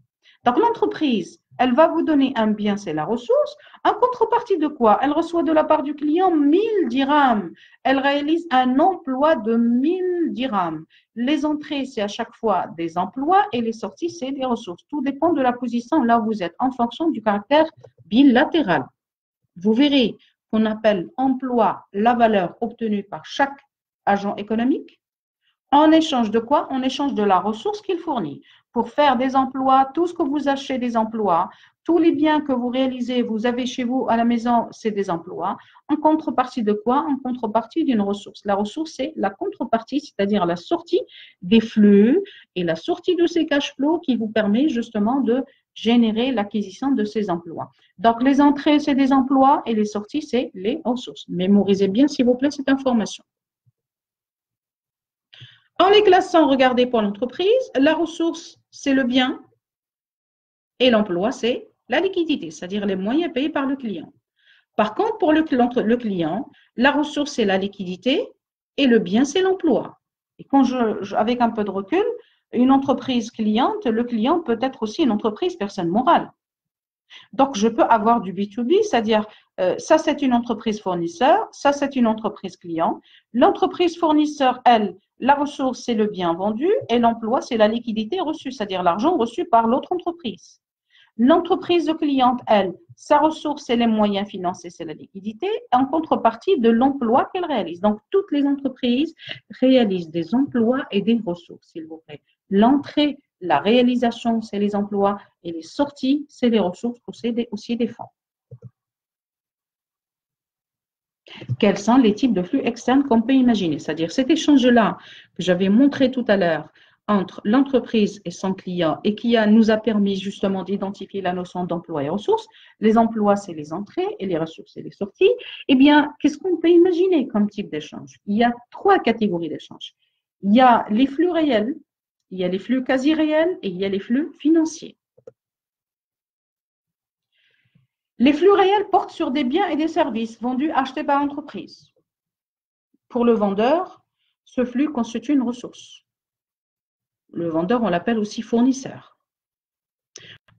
Donc, l'entreprise, elle va vous donner un bien, c'est la ressource. En contrepartie de quoi? Elle reçoit de la part du client 1000 dirhams. Elle réalise un emploi de 1000 dirhams. Les entrées, c'est à chaque fois des emplois et les sorties, c'est des ressources. Tout dépend de la position là où vous êtes en fonction du caractère bilatéral. Vous verrez qu'on appelle emploi la valeur obtenue par chaque agent économique. En échange de quoi? En échange de la ressource qu'il fournit. Pour faire des emplois, tout ce que vous achetez des emplois, tous les biens que vous réalisez, vous avez chez vous à la maison, c'est des emplois. En contrepartie de quoi? En contrepartie d'une ressource. La ressource, c'est la contrepartie, c'est-à-dire la sortie des flux et la sortie de ces cash flows qui vous permet justement de générer l'acquisition de ces emplois. Donc, les entrées, c'est des emplois et les sorties, c'est les ressources. Mémorisez bien, s'il vous plaît, cette information. En les classant, regardez pour l'entreprise, la ressource, c'est le bien et l'emploi, c'est la liquidité, c'est-à-dire les moyens payés par le client. Par contre, pour le client, la ressource, c'est la liquidité et le bien, c'est l'emploi. Et quand avec un peu de recul, une entreprise cliente, le client peut être aussi une entreprise personne morale. Donc, je peux avoir du B2B, c'est-à-dire, ça, c'est une entreprise fournisseur, ça, c'est une entreprise client. L'entreprise fournisseur, elle, la ressource, c'est le bien vendu et l'emploi, c'est la liquidité reçue, c'est-à-dire l'argent reçu par l'autre entreprise. L'entreprise de cliente, elle, sa ressource, c'est les moyens financiers, c'est la liquidité, en contrepartie de l'emploi qu'elle réalise. Donc, toutes les entreprises réalisent des emplois et des ressources, s'il vous plaît. L'entrée, la réalisation, c'est les emplois et les sorties, c'est les ressources, aussi des fonds. Quels sont les types de flux externes qu'on peut imaginer? C'est-à-dire cet échange-là que j'avais montré tout à l'heure entre l'entreprise et son client et qui nous a permis justement d'identifier la notion d'emploi et ressources. Les emplois, c'est les entrées et les ressources, c'est les sorties. Eh bien, qu'est-ce qu'on peut imaginer comme type d'échange? Il y a 3 catégories d'échange. Il y a les flux réels, il y a les flux quasi réels et il y a les flux financiers. Les flux réels portent sur des biens et des services vendus, achetés par l'entreprise. Pour le vendeur, ce flux constitue une ressource. Le vendeur, on l'appelle aussi fournisseur.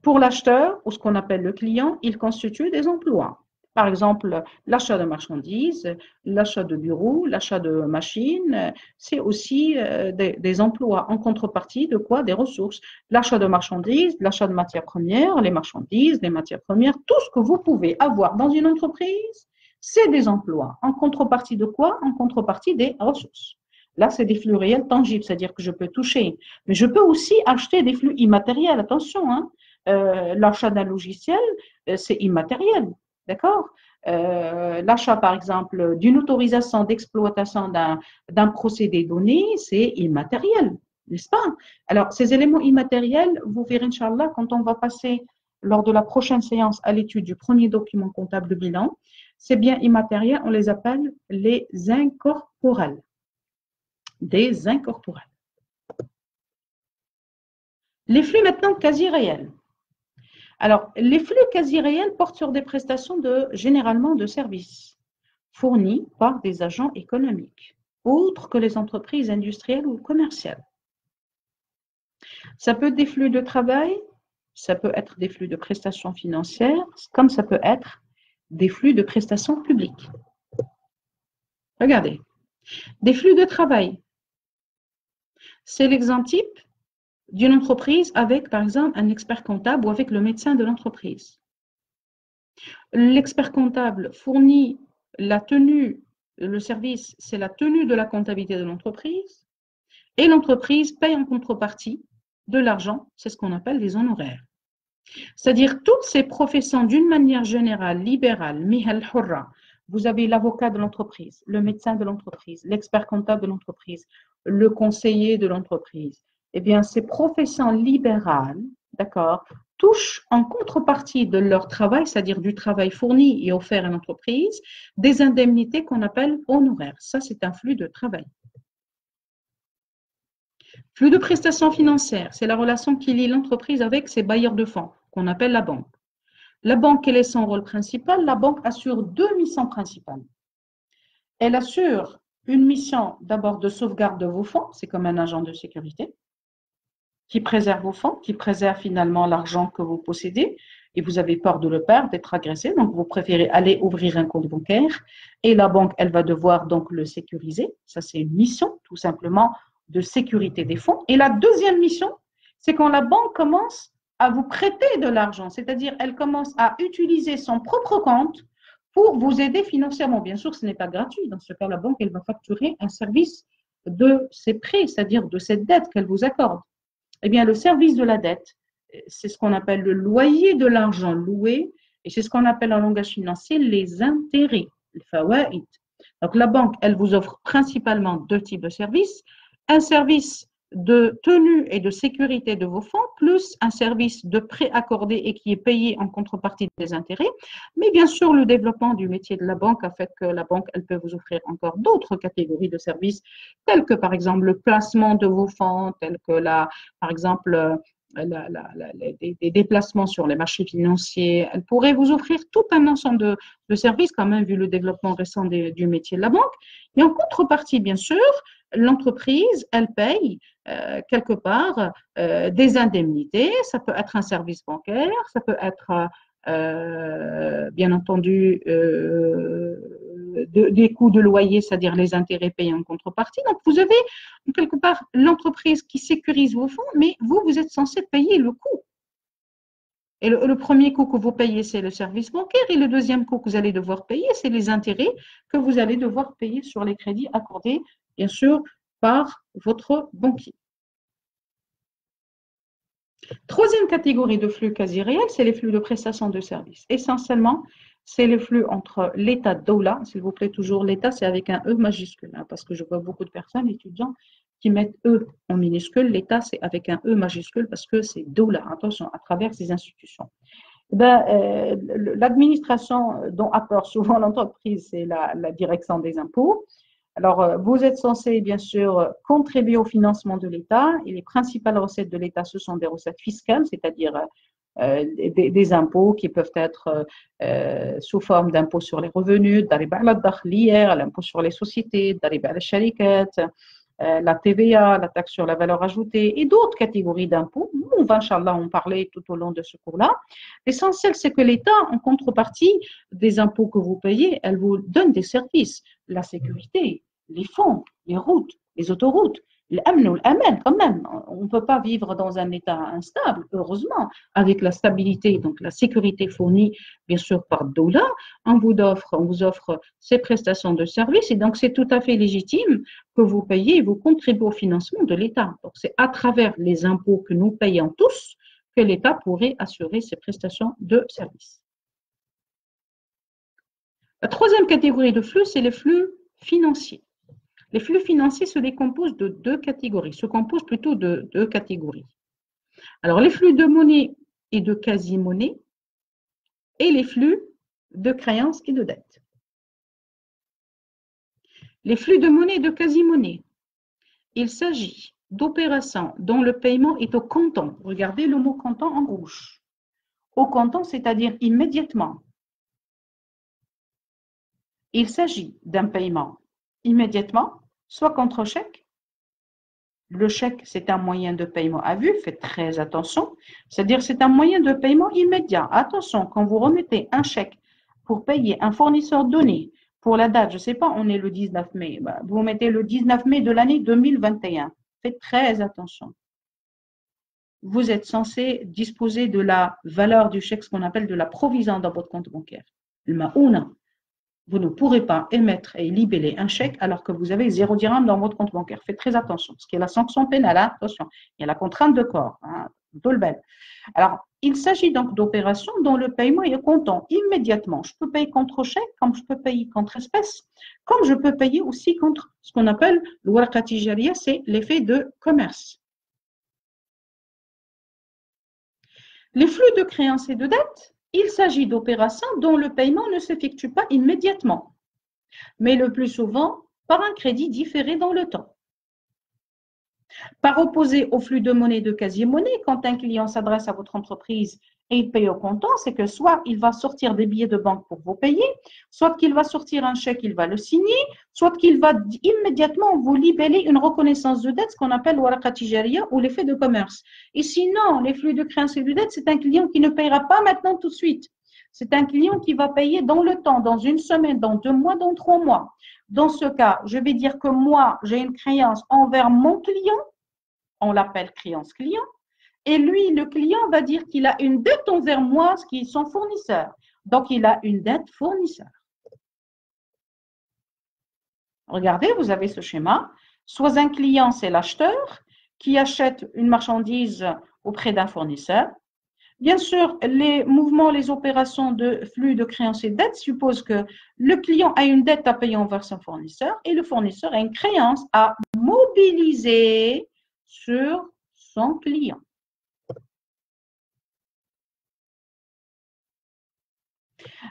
Pour l'acheteur, ou ce qu'on appelle le client, il constitue des emplois. Par exemple, l'achat de marchandises, l'achat de bureaux, l'achat de machines, c'est aussi des emplois en contrepartie de quoi? Des ressources. L'achat de marchandises, l'achat de matières premières, les marchandises, les matières premières, tout ce que vous pouvez avoir dans une entreprise, c'est des emplois. En contrepartie de quoi? En contrepartie des ressources. Là, c'est des flux réels tangibles, c'est-à-dire que je peux toucher. Mais je peux aussi acheter des flux immatériels. Attention, hein, l'achat d'un logiciel, c'est immatériel. D'accord? L'achat, par exemple, d'une autorisation d'exploitation d'un procédé donné, c'est immatériel, n'est-ce pas? Alors, ces éléments immatériels, vous verrez, Inch'Allah, quand on va passer lors de la prochaine séance à l'étude du premier document comptable de bilan, ces biens immatériels, on les appelle les incorporels. Des incorporels. Les flux maintenant quasi réels. Alors, les flux quasi réels portent sur des prestations généralement de services fournis par des agents économiques, autres que les entreprises industrielles ou commerciales. Ça peut être des flux de travail, ça peut être des flux de prestations financières, comme ça peut être des flux de prestations publiques. Regardez, des flux de travail. C'est l'exemple type d'une entreprise avec, par exemple, un expert comptable ou avec le médecin de l'entreprise. L'expert comptable fournit la tenue, le service, c'est la tenue de la comptabilité de l'entreprise, et l'entreprise paye en contrepartie de l'argent, c'est ce qu'on appelle des honoraires. C'est-à-dire toutes ces professions d'une manière générale, libérale, mihal hurra, vous avez l'avocat de l'entreprise, le médecin de l'entreprise, l'expert comptable de l'entreprise, le conseiller de l'entreprise. Eh bien, ces professions libérales, d'accord, touchent en contrepartie de leur travail, c'est-à-dire du travail fourni et offert à l'entreprise, des indemnités qu'on appelle honoraires. Ça, c'est un flux de travail. Flux de prestations financières, c'est la relation qui lie l'entreprise avec ses bailleurs de fonds, qu'on appelle la banque. La banque, quel est son rôle principal? La banque assure deux missions principales. Elle assure une mission d'abord de sauvegarde de vos fonds, c'est comme un agent de sécurité, qui préserve vos fonds, qui préserve finalement l'argent que vous possédez, et vous avez peur de le perdre, d'être agressé, donc vous préférez aller ouvrir un compte bancaire, et la banque, elle va devoir donc le sécuriser. Ça, c'est une mission, tout simplement, de sécurité des fonds. Et la deuxième mission, c'est quand la banque commence à vous prêter de l'argent, c'est-à-dire elle commence à utiliser son propre compte pour vous aider financièrement. Bien sûr, ce n'est pas gratuit. Dans ce cas, la banque, elle va facturer un service de ses prêts, c'est-à-dire de cette dette qu'elle vous accorde. Eh bien, le service de la dette, c'est ce qu'on appelle le loyer de l'argent loué, et c'est ce qu'on appelle en langage financier les intérêts, le fawaïd. Donc, la banque, elle vous offre principalement deux types de services. Un service de tenue et de sécurité de vos fonds, plus un service de prêt accordé et qui est payé en contrepartie des intérêts. Mais bien sûr, le développement du métier de la banque a fait que la banque, elle peut vous offrir encore d'autres catégories de services, tels que par exemple le placement de vos fonds, tels que par exemple des déplacements sur les marchés financiers. Elle pourrait vous offrir tout un ensemble de services, quand même, vu le développement récent du métier de la banque. Et en contrepartie, bien sûr, l'entreprise, elle paye quelque part des indemnités. Ça peut être un service bancaire, ça peut être bien entendu des coûts de loyer, c'est-à-dire les intérêts payés en contrepartie. Donc, vous avez quelque part l'entreprise qui sécurise vos fonds, mais vous, vous êtes censé payer le coût. Et le premier coût que vous payez, c'est le service bancaire, et le deuxième coût que vous allez devoir payer, c'est les intérêts que vous allez devoir payer sur les crédits accordés, bien sûr, par votre banquier. Troisième catégorie de flux quasi réels, c'est les flux de prestations de services. Essentiellement, c'est les flux entre l'État Doula, s'il vous plaît, toujours l'État, c'est avec un E majuscule, hein, parce que je vois beaucoup de personnes, étudiants, qui mettent E en minuscule. L'État, c'est avec un E majuscule parce que c'est Doula, attention, à travers ces institutions. L'administration dont a peur souvent l'entreprise, c'est la direction des impôts. Alors, vous êtes censé, bien sûr, contribuer au financement de l'État, et les principales recettes de l'État, ce sont des recettes fiscales, c'est-à-dire des impôts qui peuvent être sous forme d'impôts sur les revenus, l'impôt sur les sociétés, la TVA, la taxe sur la valeur ajoutée et d'autres catégories d'impôts. On va, Inch'Allah, en parler tout au long de ce cours-là. L'essentiel, c'est que l'État, en contrepartie des impôts que vous payez, elle vous donne des services, la sécurité, les fonds, les routes, les autoroutes, l'amn, quand même. On ne peut pas vivre dans un état instable, heureusement, avec la stabilité, donc la sécurité fournie, bien sûr, par Doula. On vous offre ces prestations de services, et donc c'est tout à fait légitime que vous payez et vous contribuez au financement de l'État. Donc c'est à travers les impôts que nous payons tous que l'État pourrait assurer ces prestations de services. La troisième catégorie de flux, c'est les flux financiers. Les flux financiers se décomposent de deux catégories, Alors, les flux de monnaie et de quasi-monnaie et les flux de créances et de dettes. Les flux de monnaie et de quasi-monnaie, il s'agit d'opérations dont le paiement est au comptant. Regardez le mot comptant en rouge. Au comptant, c'est-à-dire immédiatement. Il s'agit d'un paiement immédiatement, soit contre chèque, le chèque, c'est un moyen de paiement à vue, faites très attention. C'est-à-dire, c'est un moyen de paiement immédiat. Attention, quand vous remettez un chèque pour payer un fournisseur donné, pour la date, je ne sais pas, on est le 19 mai, vous mettez le 19 mai de l'année 2021. Faites très attention. Vous êtes censé disposer de la valeur du chèque, ce qu'on appelle de la provision dans votre compte bancaire. Le maouna. Vous ne pourrez pas émettre et libeller un chèque alors que vous avez 0 dirham dans votre compte bancaire. Faites très attention, parce qu'il y a la sanction pénale, hein, attention, il y a la contrainte de corps, hein, alors, il s'agit donc d'opérations dont le paiement est comptant immédiatement. Je peux payer contre chèque, comme je peux payer contre espèce, comme je peux payer aussi contre ce qu'on appelle le warqa tijariya, c'est l'effet de commerce. Les flux de créances et de dettes, il s'agit d'opérations dont le paiement ne s'effectue pas immédiatement, mais le plus souvent par un crédit différé dans le temps. Par opposé au flux de monnaie de quasi-monnaie, quand un client s'adresse à votre entreprise et il paye au comptant, c'est que soit il va sortir des billets de banque pour vous payer, soit qu'il va sortir un chèque, il va le signer, soit qu'il va immédiatement vous libeller une reconnaissance de dette, ce qu'on appelle warqa tijariya ou l'effet de commerce. Et sinon, les flux de créances et de dette, c'est un client qui ne payera pas maintenant tout de suite. C'est un client qui va payer dans le temps, dans une semaine, dans 2 mois, dans 3 mois. Dans ce cas, je vais dire que moi, j'ai une créance envers mon client, on l'appelle créance client, et lui, le client va dire qu'il a une dette envers moi, ce qui est son fournisseur. Donc, il a une dette fournisseur. Regardez, vous avez ce schéma. Soit un client, c'est l'acheteur qui achète une marchandise auprès d'un fournisseur. Bien sûr, les mouvements, les opérations de flux de créances et de dettes supposent que le client a une dette à payer envers son fournisseur et le fournisseur a une créance à mobiliser sur son client.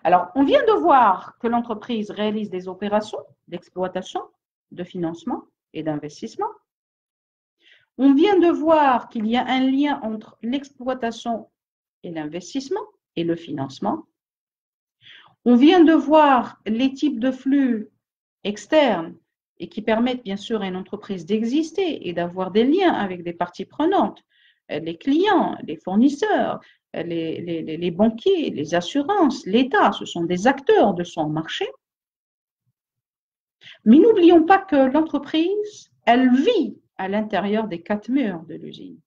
Alors, on vient de voir que l'entreprise réalise des opérations d'exploitation, de financement et d'investissement. On vient de voir qu'il y a un lien entre l'exploitation et l'investissement et le financement. On vient de voir les types de flux externes et qui permettent bien sûr à une entreprise d'exister et d'avoir des liens avec des parties prenantes, les clients, les fournisseurs, les banquiers, les assurances, l'État, ce sont des acteurs de son marché. Mais n'oublions pas que l'entreprise, elle vit à l'intérieur des 4 murs de l'usine.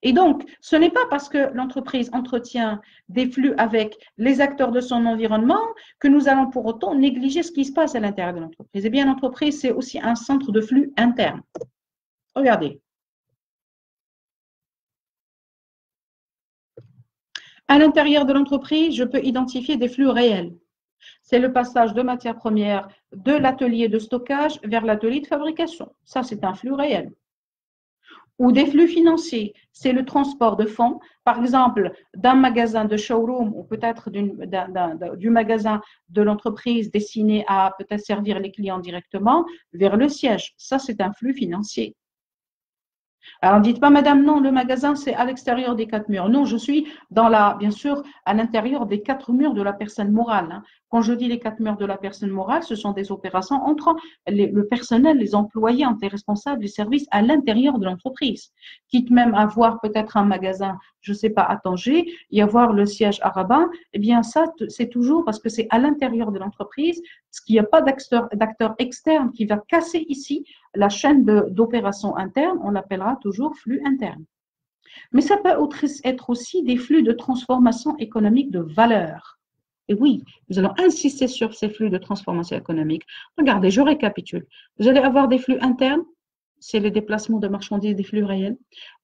Et donc, ce n'est pas parce que l'entreprise entretient des flux avec les acteurs de son environnement que nous allons pour autant négliger ce qui se passe à l'intérieur de l'entreprise. Eh bien, l'entreprise, c'est aussi un centre de flux interne. Regardez. À l'intérieur de l'entreprise, je peux identifier des flux réels. C'est le passage de matières premières de l'atelier de stockage vers l'atelier de fabrication. Ça, c'est un flux réel. Ou des flux financiers, c'est le transport de fonds, par exemple, d'un magasin de showroom ou peut-être du magasin de l'entreprise destiné à peut-être servir les clients directement vers le siège. Ça, c'est un flux financier. Alors, dites pas, madame, non, le magasin, c'est à l'extérieur des 4 murs. Non, je suis bien sûr, à l'intérieur des 4 murs de la personne morale. Quand je dis les 4 murs de la personne morale, ce sont des opérations entre le personnel, les employés, entre les responsables, les services à l'intérieur de l'entreprise. Quitte même à voir peut-être un magasin, je ne sais pas, à Tanger, y avoir le siège à Rabat, eh bien, ça, c'est toujours parce que c'est à l'intérieur de l'entreprise, parce qu'il n'y a pas d'acteur externe qui va casser ici la chaîne d'opérations internes, on l'appellera toujours flux interne. Mais ça peut être aussi des flux de transformation économique de valeur. Et oui, nous allons insister sur ces flux de transformation économique. Regardez, je récapitule. Vous allez avoir des flux internes, c'est le déplacement de marchandises, des flux réels.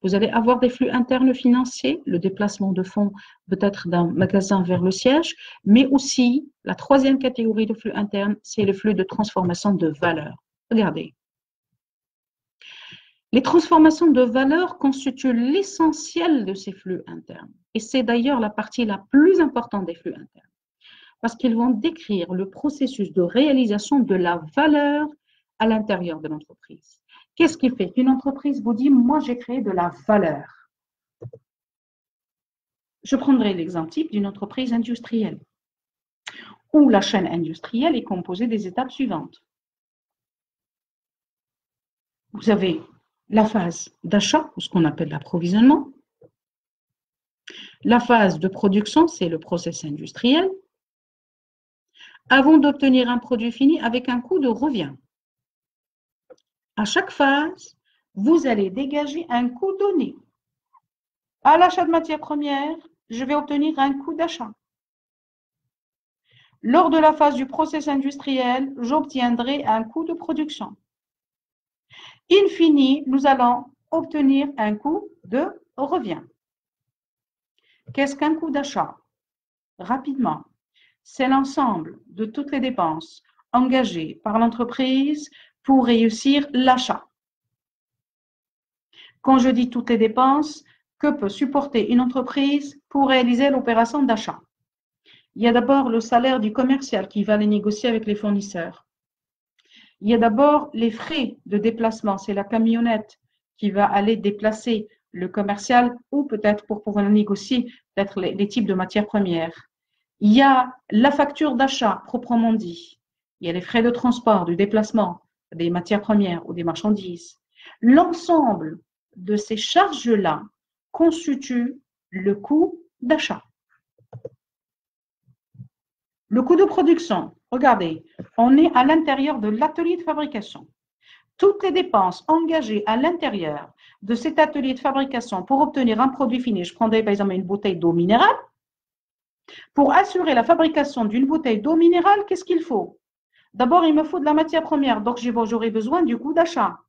Vous allez avoir des flux internes financiers, le déplacement de fonds peut-être d'un magasin vers le siège, mais aussi la troisième catégorie de flux internes, c'est le flux de transformation de valeur. Regardez. Les transformations de valeur constituent l'essentiel de ces flux internes. Et c'est d'ailleurs la partie la plus importante des flux internes. Parce qu'ils vont décrire le processus de réalisation de la valeur à l'intérieur de l'entreprise. Qu'est-ce qui fait qu'une entreprise vous dit, moi j'ai créé de la valeur? Je prendrai l'exemple type d'une entreprise industrielle, où la chaîne industrielle est composée des étapes suivantes. Vous avez la phase d'achat, ou ce qu'on appelle l'approvisionnement. La phase de production, c'est le process industriel, avant d'obtenir un produit fini avec un coût de revient. À chaque phase, vous allez dégager un coût donné. À l'achat de matières premières, je vais obtenir un coût d'achat. Lors de la phase du process industriel, j'obtiendrai un coût de production. In fine, nous allons obtenir un coût de revient. Qu'est-ce qu'un coût d'achat? Rapidement, c'est l'ensemble de toutes les dépenses engagées par l'entreprise pour réussir l'achat. Quand je dis toutes les dépenses, que peut supporter une entreprise pour réaliser l'opération d'achat? Il y a d'abord le salaire du commercial qui va les négocier avec les fournisseurs. Il y a d'abord les frais de déplacement, c'est la camionnette qui va aller déplacer le commercial ou peut-être pour pouvoir négocier peut-être les types de matières premières. Il y a la facture d'achat proprement dit. Il y a les frais de transport, du déplacement des matières premières ou des marchandises. L'ensemble de ces charges-là constitue le coût d'achat. Le coût de production, regardez, on est à l'intérieur de l'atelier de fabrication. Toutes les dépenses engagées à l'intérieur de cet atelier de fabrication pour obtenir un produit fini, je prendrai par exemple une bouteille d'eau minérale. Pour assurer la fabrication d'une bouteille d'eau minérale, qu'est-ce qu'il faut? D'abord, il me faut de la matière première, donc j'aurai besoin du coût d'achat.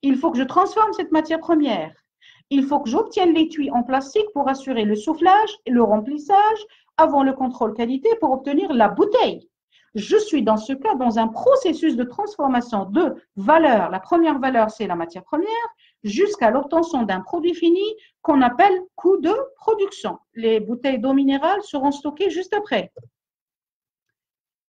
Il faut que je transforme cette matière première. Il faut que j'obtienne l'étui en plastique pour assurer le soufflage et le remplissage avant le contrôle qualité pour obtenir la bouteille. Je suis dans ce cas dans un processus de transformation de valeur. La première valeur, c'est la matière première, jusqu'à l'obtention d'un produit fini qu'on appelle coût de production. Les bouteilles d'eau minérale seront stockées juste après.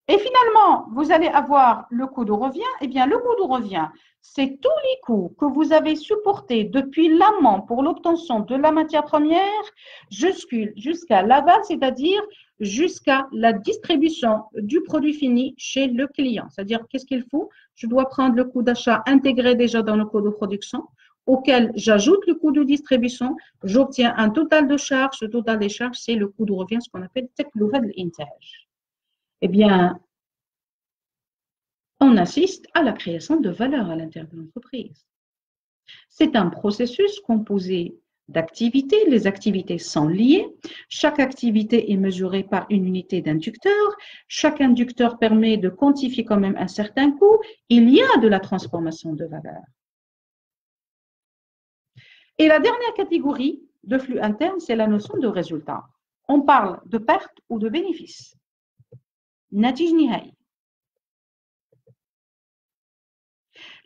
Et finalement, vous allez avoir le coût de revient. Eh bien, le coût de revient, c'est tous les coûts que vous avez supportés depuis l'amont pour l'obtention de la matière première jusqu'à l'aval, c'est-à-dire jusqu'à la distribution du produit fini chez le client. C'est-à-dire, qu'est-ce qu'il faut? Je dois prendre le coût d'achat intégré déjà dans le coût de production, auquel j'ajoute le coût de distribution. J'obtiens un total de charges. Le total des charges, c'est le coût de revient, ce qu'on appelle tekloufa al-intaj. Eh bien, on assiste à la création de valeur à l'intérieur de l'entreprise. C'est un processus composé d'activités. Les activités sont liées. Chaque activité est mesurée par une unité d'inducteur. Chaque inducteur permet de quantifier quand même un certain coût. Il y a de la transformation de valeur. Et la dernière catégorie de flux interne, c'est la notion de résultat. On parle de perte ou de bénéfice. Natij nihai.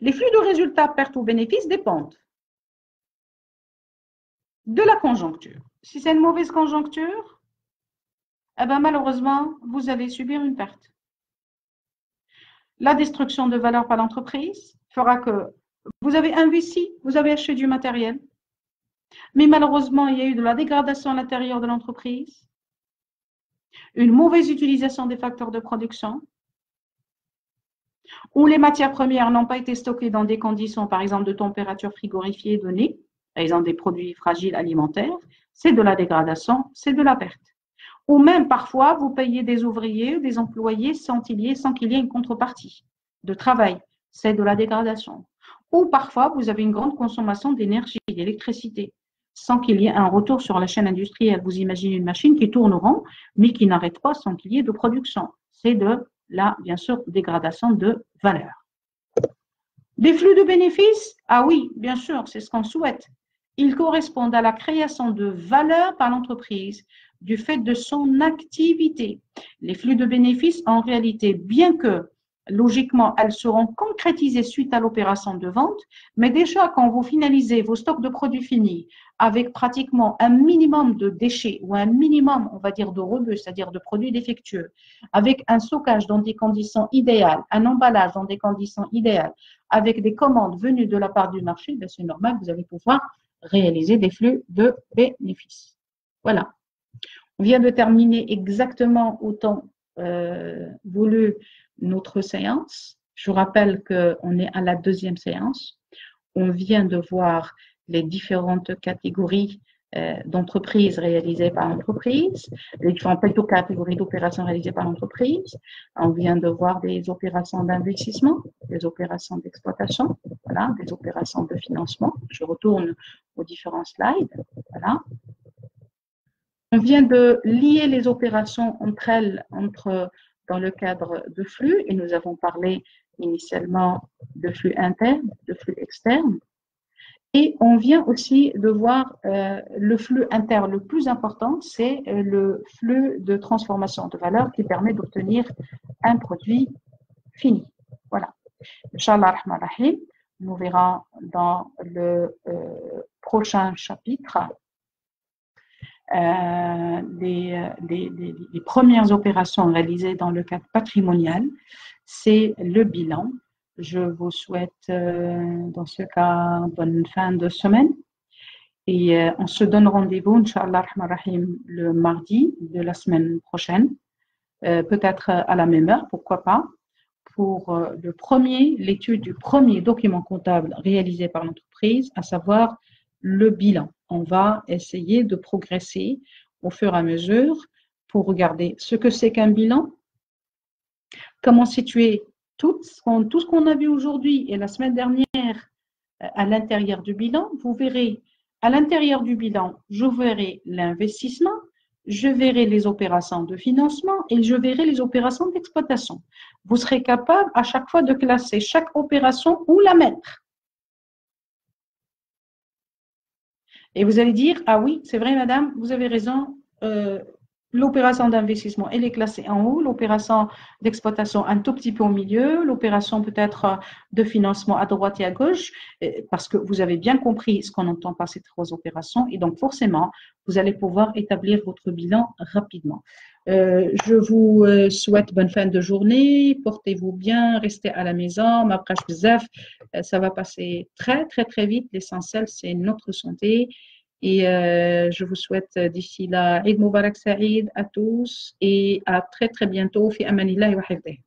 Les flux de résultats, perte ou bénéfice dépendent de la conjoncture. Si c'est une mauvaise conjoncture, eh ben malheureusement, vous allez subir une perte. La destruction de valeur par l'entreprise fera que vous avez investi, vous avez acheté du matériel, mais malheureusement, il y a eu de la dégradation à l'intérieur de l'entreprise, une mauvaise utilisation des facteurs de production, où les matières premières n'ont pas été stockées dans des conditions, par exemple, de température frigorifiée donnée, par exemple des produits fragiles alimentaires, c'est de la dégradation, c'est de la perte. Ou même parfois, vous payez des ouvriers, des employés sans qu'il y ait une contrepartie de travail, c'est de la dégradation. Ou parfois, vous avez une grande consommation d'énergie, d'électricité, sans qu'il y ait un retour sur la chaîne industrielle. Vous imaginez une machine qui tourne rond, mais qui n'arrête pas sans qu'il y ait de production. C'est de la, bien sûr, dégradation de valeur. Des flux de bénéfices? Ah oui, bien sûr, c'est ce qu'on souhaite. Ils correspondent à la création de valeur par l'entreprise du fait de son activité. Les flux de bénéfices, en réalité, bien que logiquement, elles seront concrétisées suite à l'opération de vente, mais déjà quand vous finalisez vos stocks de produits finis avec pratiquement un minimum de déchets ou un minimum, on va dire, de rebut, c'est-à-dire de produits défectueux, avec un stockage dans des conditions idéales, un emballage dans des conditions idéales, avec des commandes venues de la part du marché, ben c'est normal, vous allez pouvoir réaliser des flux de bénéfices. Voilà. On vient de terminer exactement au temps voulu notre séance. Je vous rappelle qu'on est à la deuxième séance. on vient de voir les différentes catégories d'entreprises réalisées par l'entreprise, les différentes plutôt catégories d'opérations réalisées par l'entreprise. On vient de voir des opérations d'investissement, des opérations d'exploitation, voilà, des opérations de financement. Je retourne aux différents slides. Voilà. On vient de lier les opérations entre elles, dans le cadre de flux, et nous avons parlé initialement de flux interne, de flux externe. Et on vient aussi de voir le flux interne le plus important, c'est le flux de transformation de valeur qui permet d'obtenir un produit fini. Voilà. Inch'Allah Rahman Rahim, nous verrons dans le prochain chapitre les premières opérations réalisées dans le cadre patrimonial, c'est le bilan. Je vous souhaite dans ce cas bonne fin de semaine et on se donne rendez-vous, Inch'Allah Rahman Rahim, le mardi de la semaine prochaine, peut-être à la même heure, pourquoi pas, pour l'étude du premier document comptable réalisé par l'entreprise, à savoir le bilan. On va essayer de progresser au fur et à mesure pour regarder ce que c'est qu'un bilan, comment situer tout ce qu'on a vu aujourd'hui et la semaine dernière à l'intérieur du bilan. Vous verrez, à l'intérieur du bilan, je verrai l'investissement, je verrai les opérations de financement et je verrai les opérations d'exploitation. Vous serez capable à chaque fois de classer chaque opération où la mettre. Et vous allez dire, ah oui, c'est vrai madame, vous avez raison, l'opération d'investissement, elle est classée en haut, l'opération d'exploitation un tout petit peu au milieu, l'opération peut-être de financement à droite et à gauche, parce que vous avez bien compris ce qu'on entend par ces trois opérations et donc forcément, vous allez pouvoir établir votre bilan rapidement. Je vous souhaite bonne fin de journée, portez-vous bien, restez à la maison, m'approche bzaf, ça va passer très très très vite, l'essentiel c'est notre santé. Et je vous souhaite d'ici là Eid Mubarak Saïd à tous et à très très bientôt. Fi amanillahi wa hifdih.